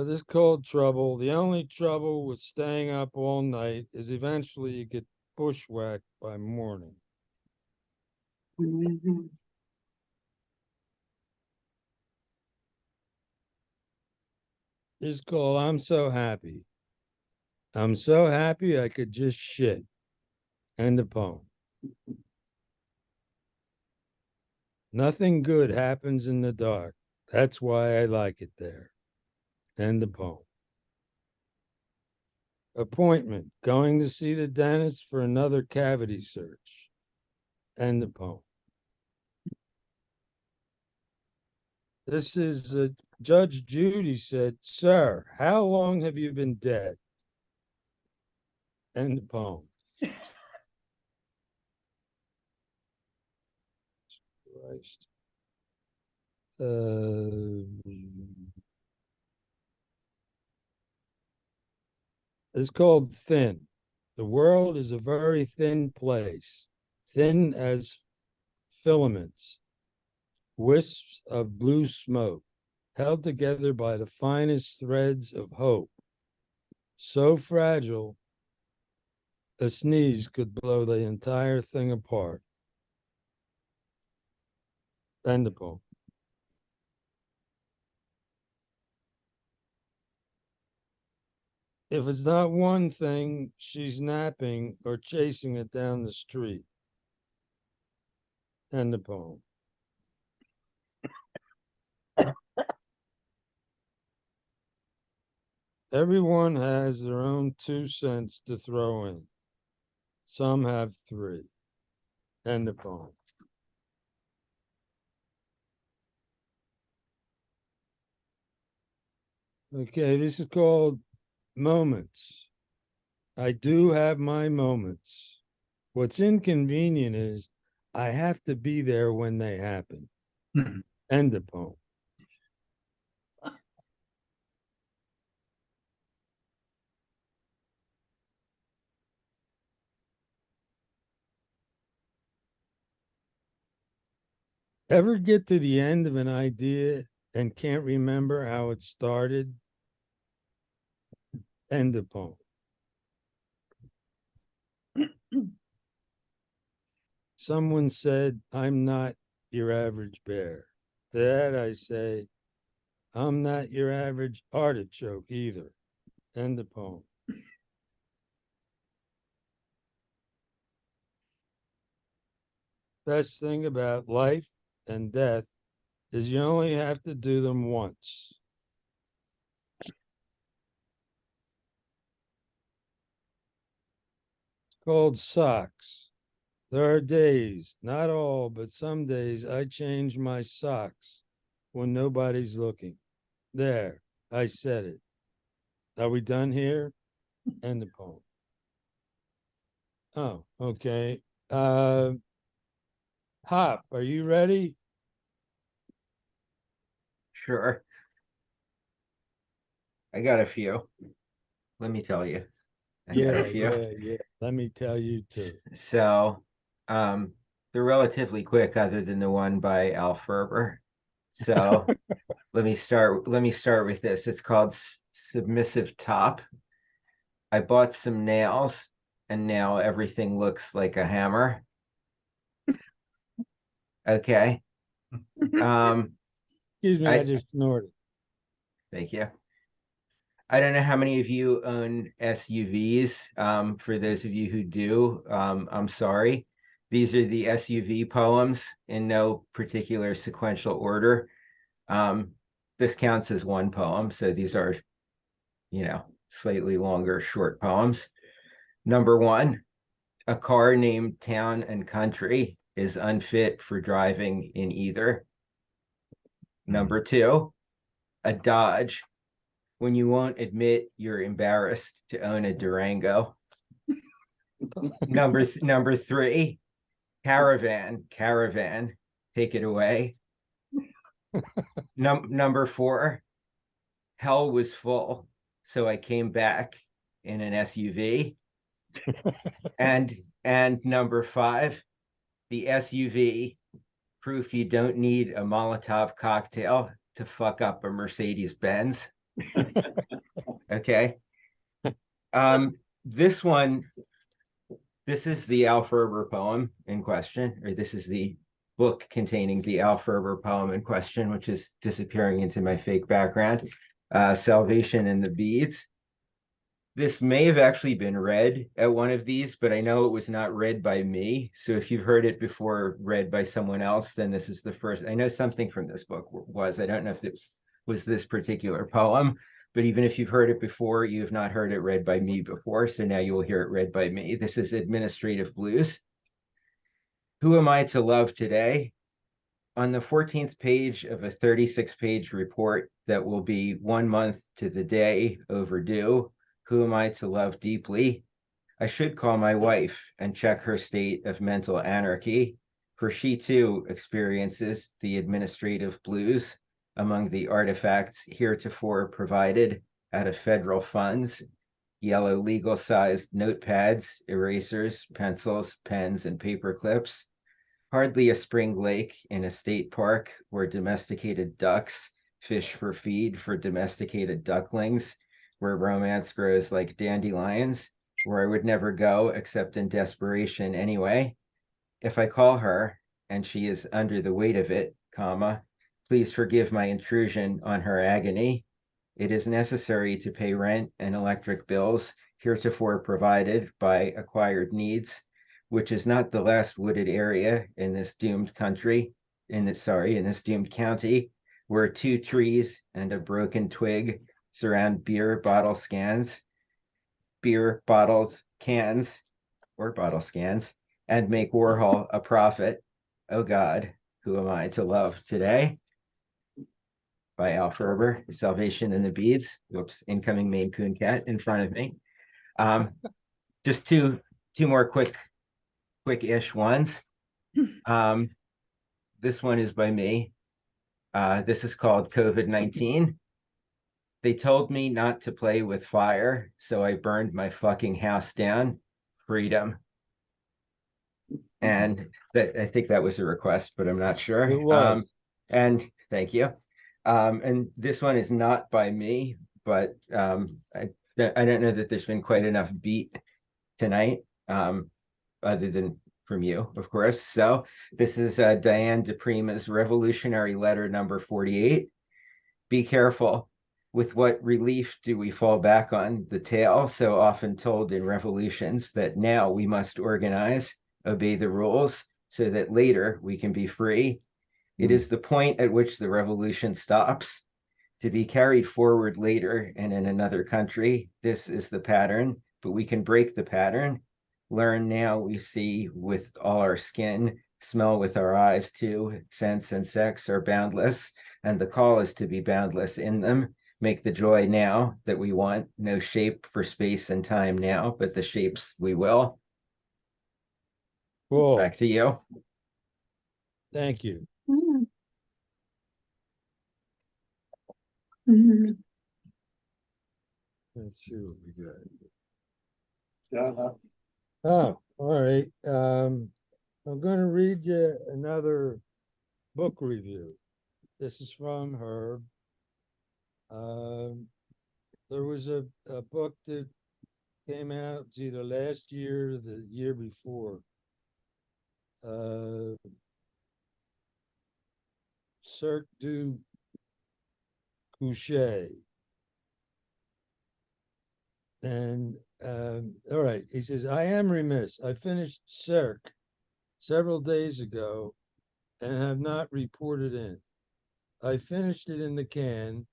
S4: This called trouble. The only trouble with staying up all night is eventually you get bushwhacked by morning. This called I'm So Happy. I'm so happy I could just shit. End of poem. Nothing good happens in the dark. That's why I like it there. End of poem. Appointment. Going to see the dentist for another cavity search. End of poem. This is Judge Judy said, "Sir, how long have you been dead?" End of poem. Christ. It's called Thin. The world is a very thin place, thin as filaments, wisps of blue smoke, held together by the finest threads of hope, so fragile A sneeze could blow the entire thing apart. End of poem. If it's not one thing, she's napping or chasing it down the street. End of poem. Everyone has their own 2 cents to throw in. Some have 3. End of poem. Okay, this is called Moments. I do have my moments. What's inconvenient is I have to be there when they happen. End of poem. Ever get to the end of an idea and can't remember how it started? End of poem. Someone said, I'm not your average bear. To that I say, I'm not your average artichoke either. End of poem. Best thing about life and death is you only have to do them once. It's called socks. There are days, not all, but some days I change my socks when nobody's looking. There, I said it. Are we done here? End of poem. Oh, okay. Hop, are you ready?
S5: Sure. I got a few. Let me tell you. I got a few.
S4: Yeah. Let me tell you too.
S5: So, they're relatively quick, other than the one by Al Ferber. So, let me start with this. It's called Submissive Top. I bought some nails, and now everything looks like a hammer. Okay.
S4: Excuse me,
S5: I
S4: I just snorted.
S5: Thank you. I don't know how many of you own SUVs. For those of you who do, I'm sorry. These are the SUV poems in no particular sequential order. This counts as one poem, so these are, slightly longer short poems. Number 1, a car named Town and Country is unfit for driving in either. Number 2, a Dodge, when you won't admit you're embarrassed to own a Durango. Number 3, Caravan, take it away. Number 4, hell was full, so I came back in an SUV. and number 5, the SUV, proof you don't need a Molotov cocktail to fuck up a Mercedes Benz. Okay. This is the Al Ferber poem in question, or this is the book containing the Al Ferber poem in question, which is disappearing into my fake background, Salvation in the Beads. This may have actually been read at one of these, but I know it was not read by me. So if you've heard it before read by someone else, then this is the first. I know something from this book was. I don't know if it was this particular poem, but even if you've heard it before, you have not heard it read by me before. So now you will hear it read by me. This is Administrative Blues. Who am I to love today? On the 14th page of a 36-page report that will be 1 month to the day overdue, who am I to love deeply? I should call my wife and check her state of mental anarchy, for she too experiences the administrative blues among the artifacts heretofore provided out of federal funds, yellow legal-sized notepads, erasers, pencils, pens, and paper clips. Hardly a spring lake in a state park where domesticated ducks fish for feed for domesticated ducklings, where romance grows like dandelions, where I would never go except in desperation anyway. If I call her and she is under the weight of it, comma, please forgive my intrusion on her agony. It is necessary to pay rent and electric bills heretofore provided by acquired needs, which is not the last wooded area in this doomed country, in this doomed county, where 2 trees and a broken twig surround beer bottles, cans, or bottle scans, and make Warhol a prophet. Oh God, who am I to love today? By Al Ferber, Salvation in the Beads. Whoops, incoming Maine Coon cat in front of me. Just two more quick-ish ones. This one is by me. This is called COVID-19. They told me not to play with fire, so I burned my fucking house down. Freedom. And that, I think that was a request, but I'm not sure.
S4: It was.
S5: And thank you. And this one is not by me, but I don't know that there's been quite enough beat tonight, other than from you, of course. So this is Diane DePrima's Revolutionary Letter number 48. Be careful. With what relief do we fall back on the tale so often told in revolutions that now we must organize, obey the rules, so that later we can be free? It is the point at which the revolution stops, to be carried forward later and in another country. This is the pattern, but we can break the pattern. Learn now, we see with all our skin, smell with our eyes too, sense and sex are boundless, and the call is to be boundless in them. Make the joy now that we want, no shape for space and time now, but the shapes we will.
S4: Cool.
S5: Back to you.
S4: Thank you.
S1: Mhm. Mhm.
S4: Let's see what we got.
S3: Yeah,
S4: Oh, all right. I'm going to read you another book review. This is from Herb. There was a book that came out, it's either last year or the year before. Cirque du Coucher. And all right, he says, I am remiss. I finished Cirque several days ago and have not reported in. I finished it in the can,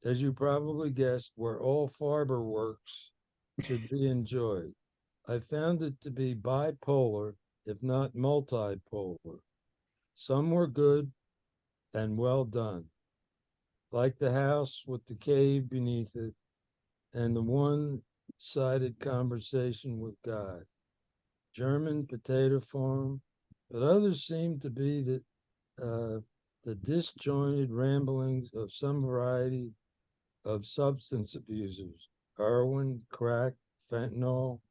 S4: as you probably guessed, where all Farber works should be enjoyed. I found it to be bipolar, if not multipolar. Some were good and well done, like the house with the cave beneath it and the one-sided conversation with God. German potato farm, but others seem to be the disjointed ramblings of some variety of substance abusers, heroin, crack, fentanyl,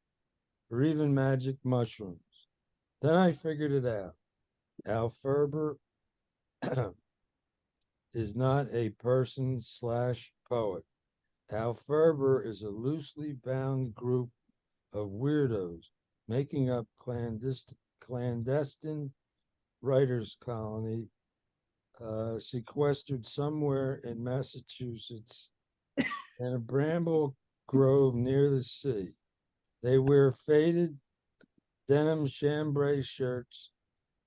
S4: or even magic mushrooms. Then I figured it out. Al Ferber is not a person slash poet. Al Ferber is a loosely bound group of weirdos making up clandestine writers' colony sequestered somewhere in Massachusetts in a bramble grove near the sea. They wear faded denim chambray shirts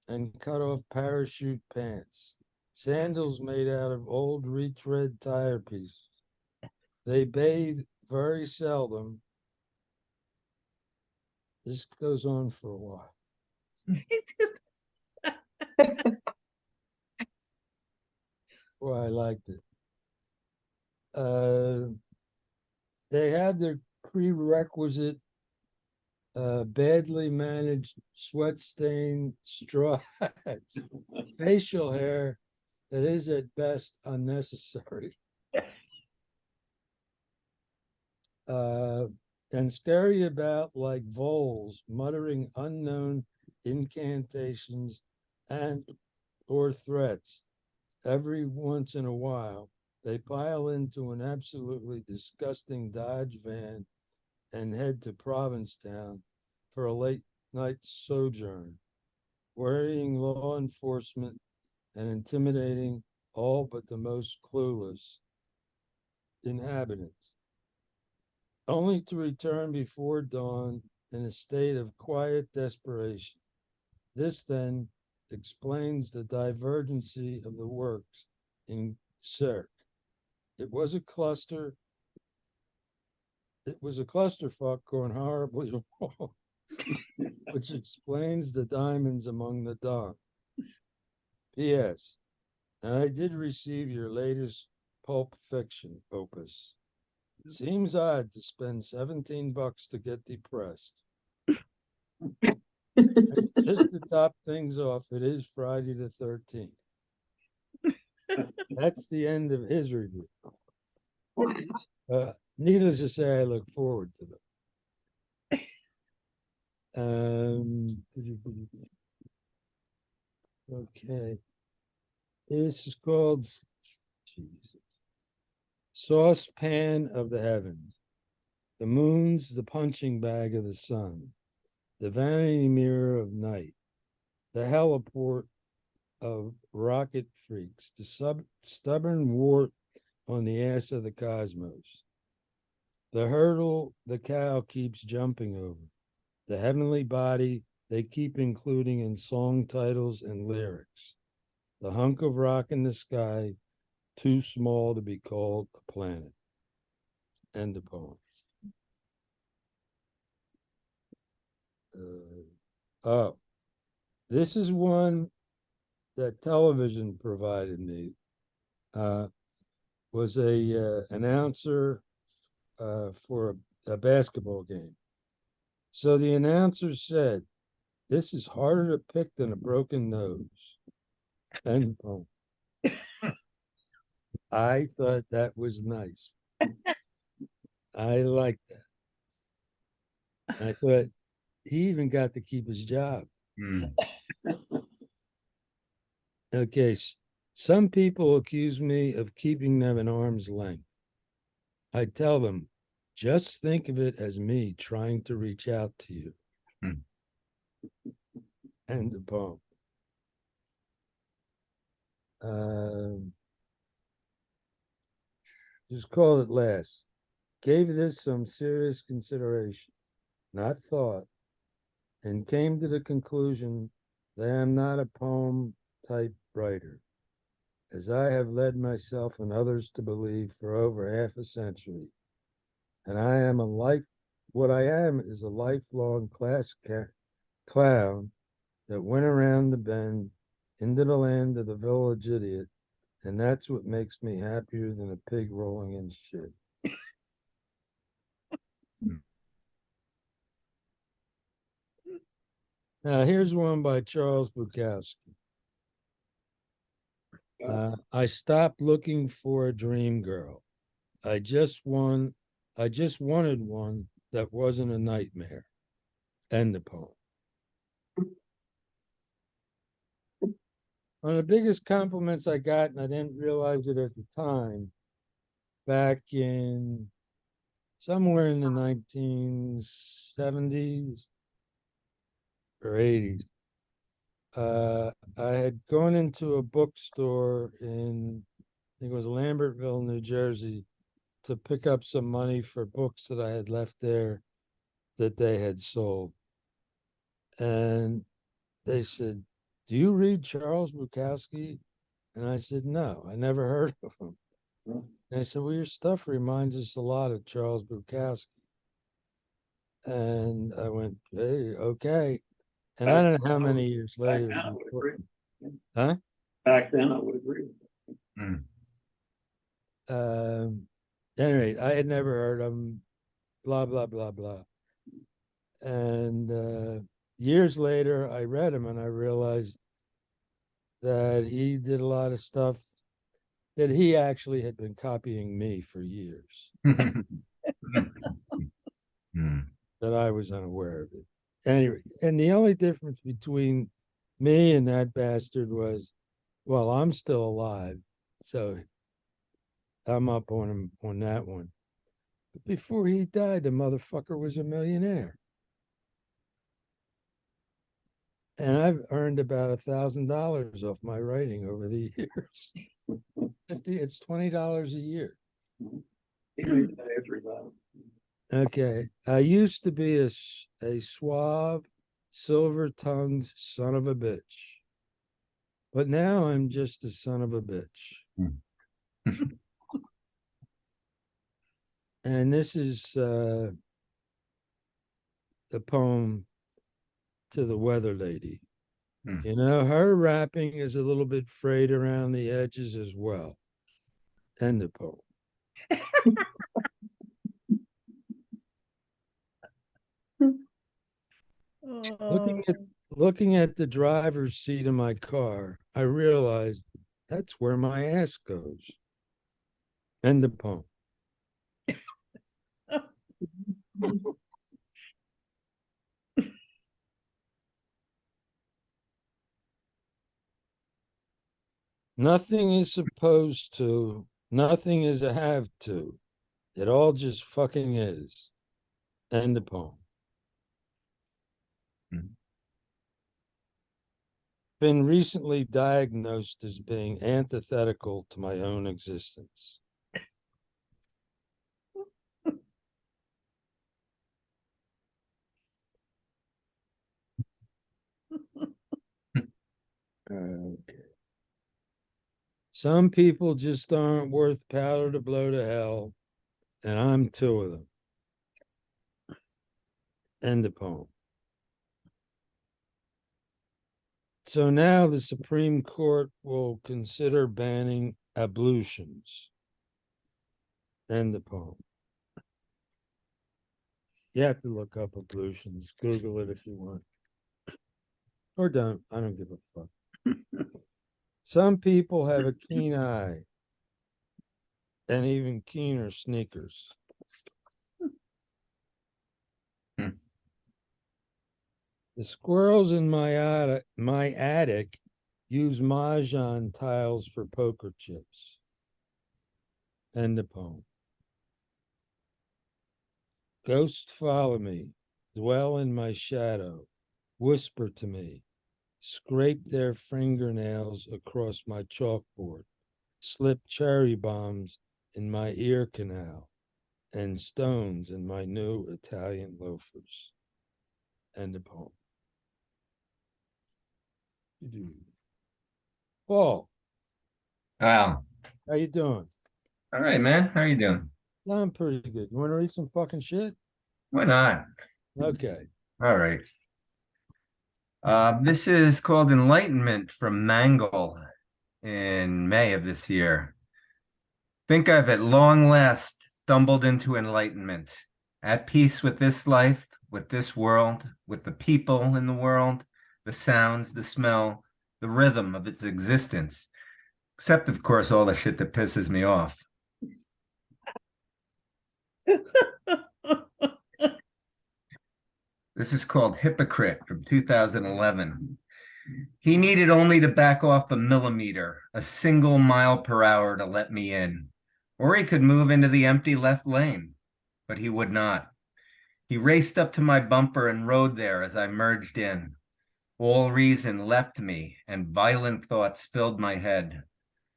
S4: and cut off parachute pants, sandals made out of old retread tire pieces. They bathe very seldom. This goes on for a while. Well, I liked it. They have their prerequisite badly managed sweat stained straw hats, facial hair that is at best unnecessary. And scurry about like voles, muttering unknown incantations and or threats. Every once in a while, they pile into an absolutely disgusting Dodge van and head to Provincetown for a late night sojourn, worrying law enforcement and intimidating all but the most clueless inhabitants, only to return before dawn in a state of quiet desperation. This then explains the divergency of the works in Cirque. It was a clusterfuck going horribly wrong, which explains the diamonds among the dung. P.S. And I did receive your latest pulp fiction opus. Seems odd to spend $17 to get depressed. Just to top things off, it is Friday the 13th. That's the end of his review. Needless to say, I look forward to them. Okay. This is called Jesus. Saucepan of the Heavens. The moon's the punching bag of the sun, the vanity mirror of night, the heliport of rocket freaks, the stubborn wart on the ass of the cosmos, the hurdle the cow keeps jumping over, the heavenly body they keep including in song titles and lyrics, the hunk of rock in the sky too small to be called a planet. End of poem. This is one that television provided me. Was a announcer for a basketball game. So the announcer said, "This is harder to pick than a broken nose." And I thought that was nice. I liked that. I thought he even got to keep his job. Okay, some people accuse me of keeping them at arm's length. I tell them, just think of it as me trying to reach out to you. End of poem. Just called it last. Gave this some serious consideration, not thought, and came to the conclusion that I am not a poem type writer, as I have led myself and others to believe for over half a century. And what I am is a lifelong class clown that went around the bend into the land of the village idiot, and that's what makes me happier than a pig rolling in shit. Now, here's one by Charles Bukowski. I stopped looking for a dream girl. I just wanted one that wasn't a nightmare. End of poem. One of the biggest compliments I got, and I didn't realize it at the time, back in somewhere in the 1970s or 80s, I had gone into a bookstore in, I think it was Lambertville, New Jersey, to pick up some money for books that I had left there that they had sold. And they said, "Do you read Charles Bukowski?" And I said, "No, I never heard of him." And they said, "Well, your stuff reminds us a lot of Charles Bukowski." And I went, "Hey, okay." And I don't know how many years later. Huh?
S3: Back then, I would agree.
S4: Anyway, I had never heard of him, blah, blah, blah, blah. And years later, I read him and I realized that he did a lot of stuff that he actually had been copying me for years. That I was unaware of it. Anyway, and the only difference between me and that bastard was, well, I'm still alive, so I'm up on him on that one. But before he died, the motherfucker was a millionaire. And I've earned about $1,000 off my writing over the years. It's $20 a year.
S3: He made that after he died.
S4: Okay. I used to be a suave, silver-tongued son of a bitch. But now I'm just a son of a bitch. And this is the poem to the weather lady. You know, her rapping is a little bit frayed around the edges as well. End of poem.
S2: Oh,
S4: Looking at the driver's seat of my car, I realized that's where my ass goes. End of poem. Nothing is supposed to, nothing is a have to. It all just fucking is. End of poem. Been recently diagnosed as being antithetical to my own existence. Okay. Some people just aren't worth powder to blow to hell, and I'm two of them. End of poem. So now the Supreme Court will consider banning ablutions. End of poem. You have to look up ablutions. Google it if you want. Or don't. I don't give a fuck. Some people have a keen eye and even keener sneakers. The squirrels in my attic use mahjong tiles for poker chips. End of poem. Ghosts follow me, dwell in my shadow, whisper to me, scrape their fingernails across my chalkboard, slip cherry bombs in my ear canal, and stones in my new Italian loafers. End of poem. Paul,
S8: Wow.
S4: how you doing?
S8: All right, man. How are you doing?
S4: I'm pretty good. You want to read some fucking shit?
S8: Why not?
S4: Okay.
S8: All right. This is called Enlightenment from Mangle in May of this year. Think I've at long last stumbled into enlightenment, at peace with this life, with this world, with the people in the world, the sounds, the smell, the rhythm of its existence, except, of course, all the shit that pisses me off. This is called Hypocrite from 2011. He needed only to back off a millimeter, a single mile per hour to let me in. Or he could move into the empty left lane, but he would not. He raced up to my bumper and rode there as I merged in. All reason left me, and violent thoughts filled my head.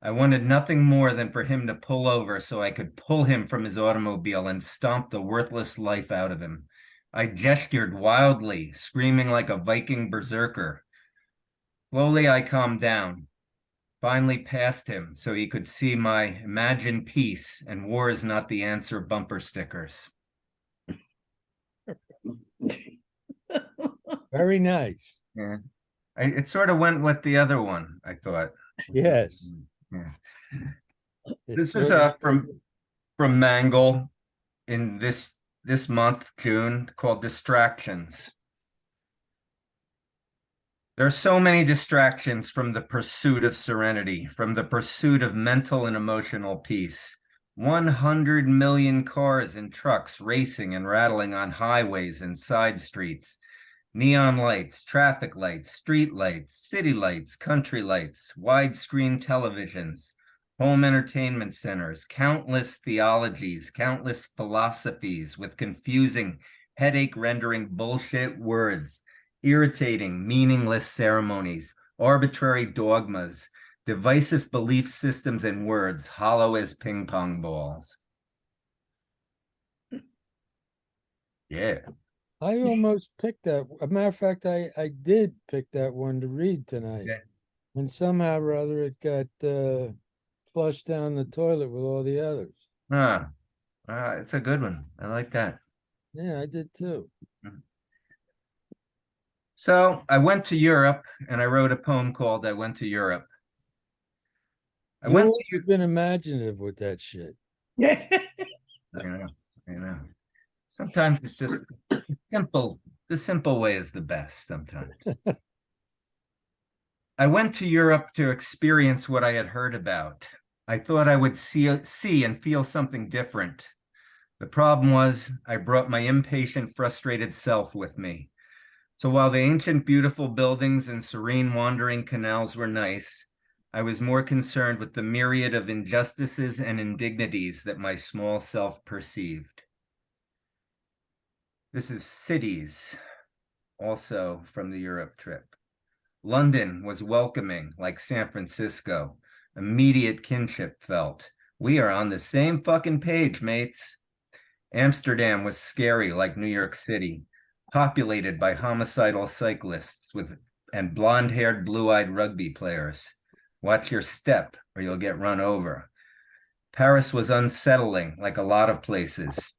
S8: I wanted nothing more than for him to pull over so I could pull him from his automobile and stomp the worthless life out of him. I gestured wildly, screaming like a Viking berserker. Slowly, I calmed down, finally past him so he could see my "Imagine peace and war is not the answer" bumper stickers.
S4: Very nice.
S8: Yeah, it sort of went with the other one, I thought.
S4: Yes.
S8: Yeah.
S4: It's
S8: This is from Mangle in this month, June, called Distractions. There are so many distractions from the pursuit of serenity, from the pursuit of mental and emotional peace. 100 million cars and trucks racing and rattling on highways and side streets. Neon lights, traffic lights, street lights, city lights, country lights, widescreen televisions, home entertainment centers, countless theologies, countless philosophies with confusing, headache-rendering bullshit words, irritating, meaningless ceremonies, arbitrary dogmas, divisive belief systems and words, hollow as ping pong balls. Yeah.
S4: I almost picked that. A matter of fact, I did pick that one to read tonight.
S8: Yeah.
S4: And somehow or other it got flushed down the toilet with all the others.
S8: It's a good one. I like that.
S4: Yeah, I did too.
S8: So I went to Europe and I wrote a poem called I Went to Europe. I went to
S4: You've been imaginative with that shit.
S2: Yeah.
S8: I know. Sometimes it's just simple. The simple way is the best sometimes. I went to Europe to experience what I had heard about. I thought I would see and feel something different. The problem was I brought my impatient, frustrated self with me. So while the ancient, beautiful buildings and serene wandering canals were nice, I was more concerned with the myriad of injustices and indignities that my small self perceived. This is cities, also from the Europe trip. London was welcoming, like San Francisco. Immediate kinship felt. We are on the same fucking page, mates. Amsterdam was scary, like New York City, populated by homicidal cyclists and blonde-haired, blue-eyed rugby players. Watch your step, or you'll get run over. Paris was unsettling, like a lot of places.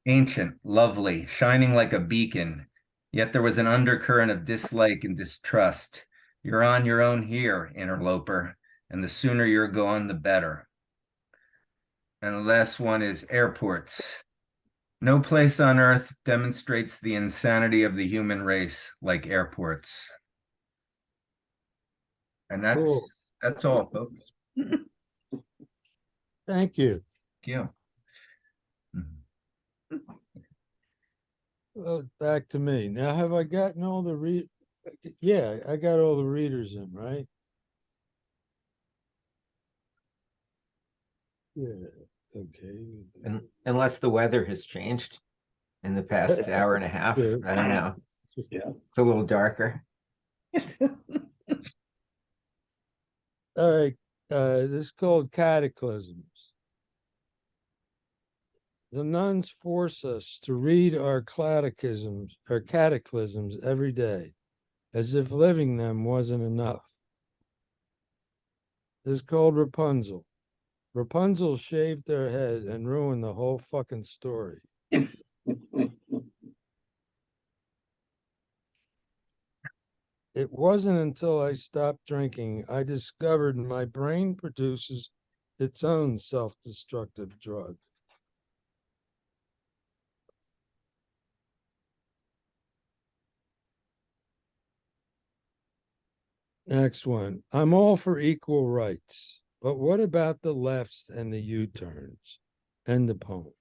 S8: Ancient, lovely, shining like a beacon, yet there was an undercurrent of dislike and distrust. You're on your own here, interloper, and the sooner you're gone, the better. And the last one is airports. No place on earth demonstrates the insanity of the human race like airports. And
S4: Cool.
S8: that's all, folks.
S4: Thank you.
S8: Thank you.
S4: Well, back to me. Now, have I gotten all the Yeah, I got all the readers in, right? Yeah. Okay.
S5: Unless the weather has changed in the past hour and a half.
S4: True.
S5: I don't know.
S3: Yeah.
S5: It's a little darker.
S4: All right. This is called Cataclysms. The nuns force us to read our catechisms every day, as if living them wasn't enough. This is called Rapunzel. Rapunzel shaved her head and ruined the whole fucking story. It wasn't until I stopped drinking I discovered my brain produces its own self-destructive drug. Next one. I'm all for equal rights, but what about the lefts and the U-turns? End the poem.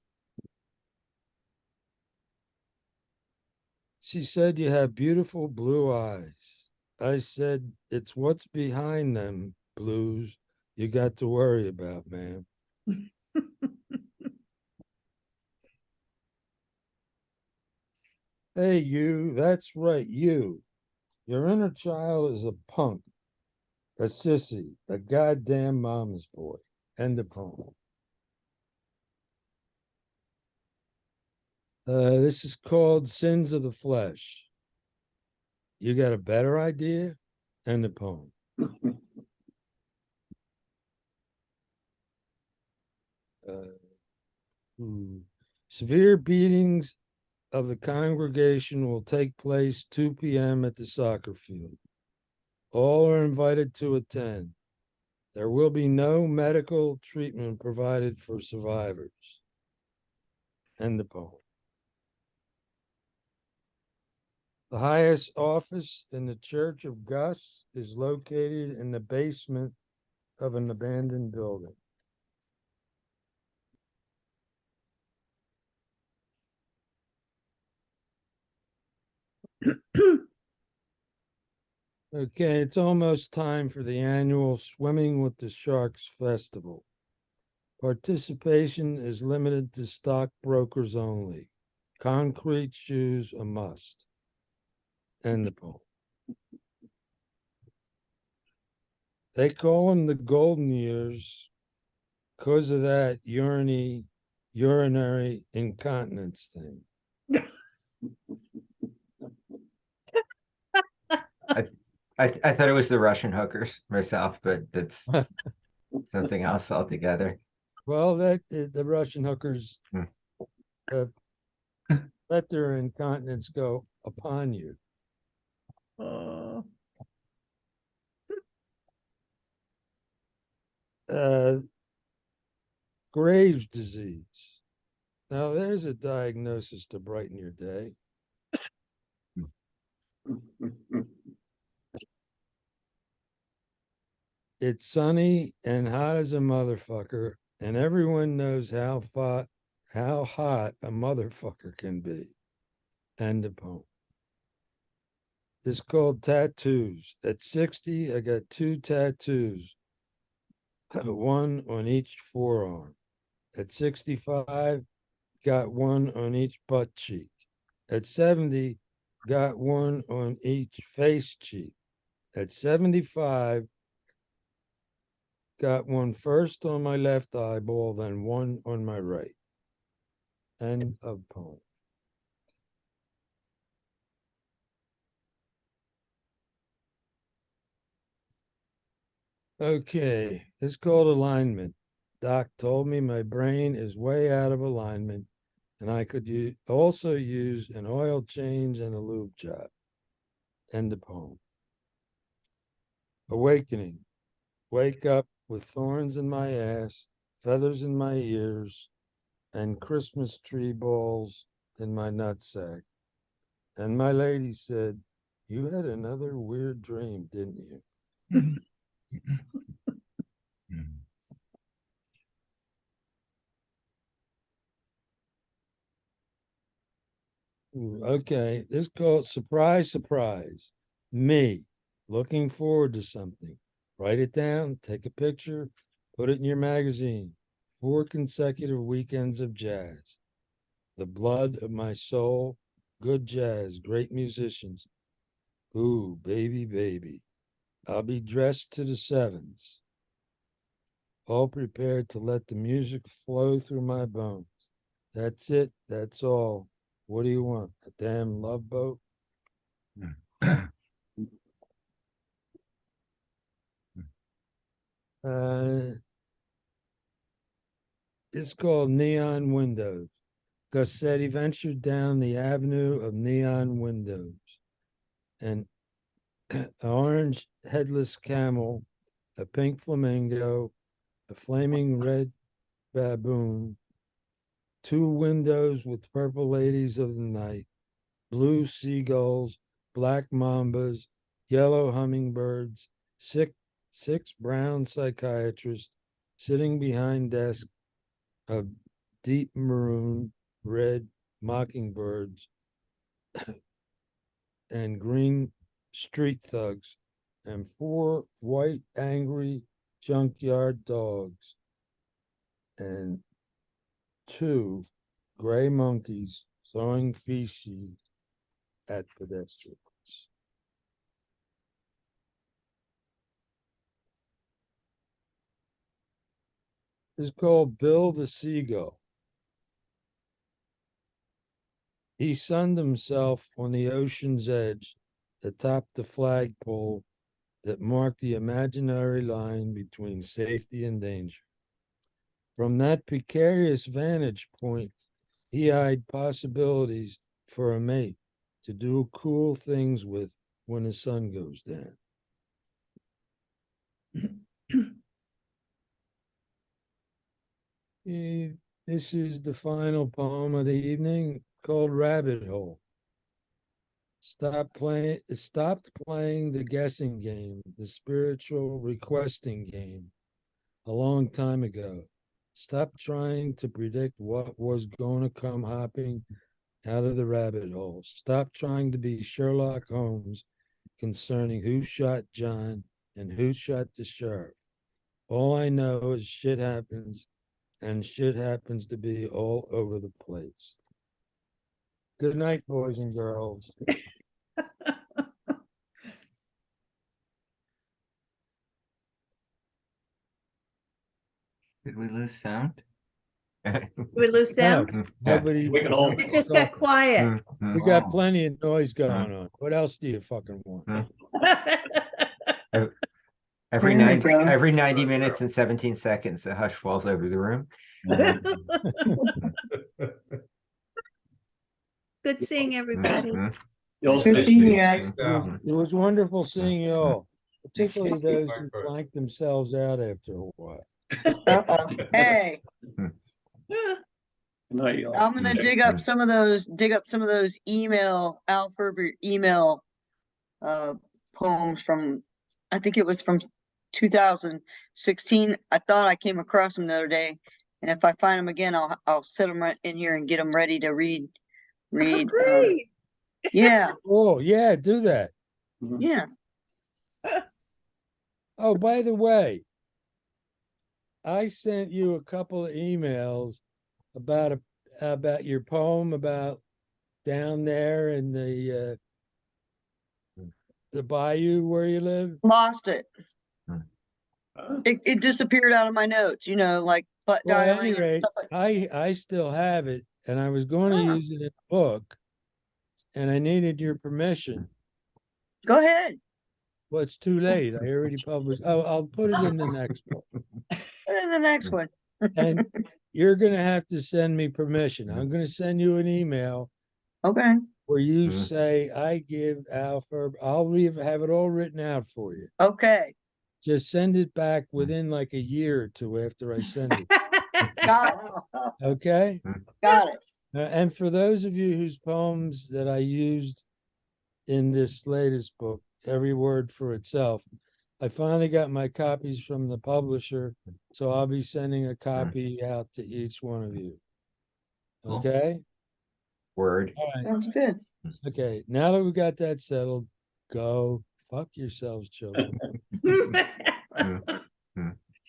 S4: She said, you have beautiful blue eyes. I said, it's what's behind them blues you got to worry about, man. Hey, you, that's right, you. Your inner child is a punk, a sissy, a goddamn mama's boy. End of poem. This is called Sins of the Flesh. You got a better idea? End of poem. Severe beatings of the congregation will take place 2 p.m. at the soccer field. All are invited to attend. There will be no medical treatment provided for survivors. End the poem. The highest office in the Church of Gus is located in the basement of an abandoned building. Okay, it's almost time for the annual Swimming with the Sharks Festival. Participation is limited to stockbrokers only. Concrete shoes a must. End the poem. They call them the golden years because of that urinary incontinence thing.
S5: I thought it was the Russian hookers myself, but that's something else altogether.
S4: Well, that the Russian hookers
S5: Hmm.
S4: let their incontinence go upon you.
S2: Oh,
S4: Graves' disease. Now, there's a diagnosis to brighten your day. It's sunny and hot as a motherfucker, and everyone knows how hot a motherfucker can be. End of poem. It's called tattoos. At 60, I got 2 tattoos, one on each forearm. At 65, got one on each butt cheek. At 70, got one on each face cheek. At 75, got one first on my left eyeball, then one on my right. End of poem. Okay, it's called alignment. Doc told me my brain is way out of alignment and I could also use an oil change and a lube job. End of poem. Awakening. Wake up with thorns in my ass, feathers in my ears, and Christmas tree balls in my nutsack. And my lady said, "You had another weird dream, didn't you?" Ooh, okay, this is called surprise, surprise. Me looking forward to something. Write it down, take a picture, put it in your magazine. 4 consecutive weekends of jazz. The blood of my soul, good jazz, great musicians. Ooh, baby, baby. I'll be dressed to the sevens, all prepared to let the music flow through my bones. That's it. That's all. What do you want? A damn love boat? It's called Neon Windows. Gussetti ventured down the avenue of neon windows. An orange headless camel, a pink flamingo, a flaming red baboon, 2 windows with purple ladies of the night, blue seagulls, black mambas, yellow hummingbirds, 6 brown psychiatrists sitting behind desks of deep maroon, red mockingbirds, and green street thugs, and 4 white angry junkyard dogs, and 2 gray monkeys throwing feces at pedestrians. It's called Bill the Seagull. He sunned himself on the ocean's edge atop the flagpole that marked the imaginary line between safety and danger. From that precarious vantage point, he eyed possibilities for a mate to do cool things with when the sun goes down. This is the final poem of the evening called Rabbit Hole. Stopped playing the guessing game, the spiritual requesting game a long time ago. Stop trying to predict what was going to come hopping out of the rabbit hole. Stop trying to be Sherlock Holmes concerning who shot John and who shot the sheriff. All I know is shit happens, and shit happens to be all over the place. Good night, boys and girls.
S8: Did we lose sound?
S2: We lose sound?
S4: No, nobody.
S3: We can all-
S2: It just got quiet.
S4: We got plenty of noise going on. What else do you fucking want?
S5: Every
S1: There we go.
S5: 90 minutes and 17 seconds, a hush falls over the room.
S2: Good seeing everybody.
S5: Mhm.
S3: You'll
S1: Good
S3: see.
S1: seeing you guys.
S4: It was wonderful seeing you all, particularly those who blanked themselves out after a while.
S1: Uh-oh. Hey,
S3: Good night, y'all.
S1: I'm gonna dig up some of those email, Al Ferber email poems from, I think it was from 2016. I thought I came across them the other day. And if I find them again, I'll set them right in here and get them ready to read.
S2: Great.
S1: Yeah,
S4: Oh, yeah, do that.
S1: yeah.
S4: Oh, by the way, I sent you a couple of emails about your poem about down there in the bayou where you live.
S1: Lost it.
S3: Huh?
S1: It disappeared out of my notes, like butt
S4: Well, at
S1: dialing
S4: any
S1: and
S4: rate,
S1: stuff like.
S4: I still have it, and I was going to
S1: Ah.
S4: use it in a book, and I needed your permission.
S1: Go ahead.
S4: Well, it's too late. I already published. Oh, I'll put it in the next book.
S1: Put it in the next one.
S4: And you're going to have to send me permission. I'm going to send you an email
S1: Okay.
S4: where you
S5: Mhm.
S4: say, I give Al Ferber, have it all written out for you.
S1: Okay.
S4: Just send it back within like a year or two after I send it.
S1: Got it.
S4: Okay?
S1: Got it.
S4: And for those of you whose poems that I used in this latest book, every word for itself, I finally got my copies from the publisher, so I'll be sending a copy out to each one of you.
S8: Cool.
S4: Okay?
S5: Word.
S4: All right.
S1: Sounds good.
S4: Okay. Now that we got that settled, go fuck yourselves, children.
S5: Mm.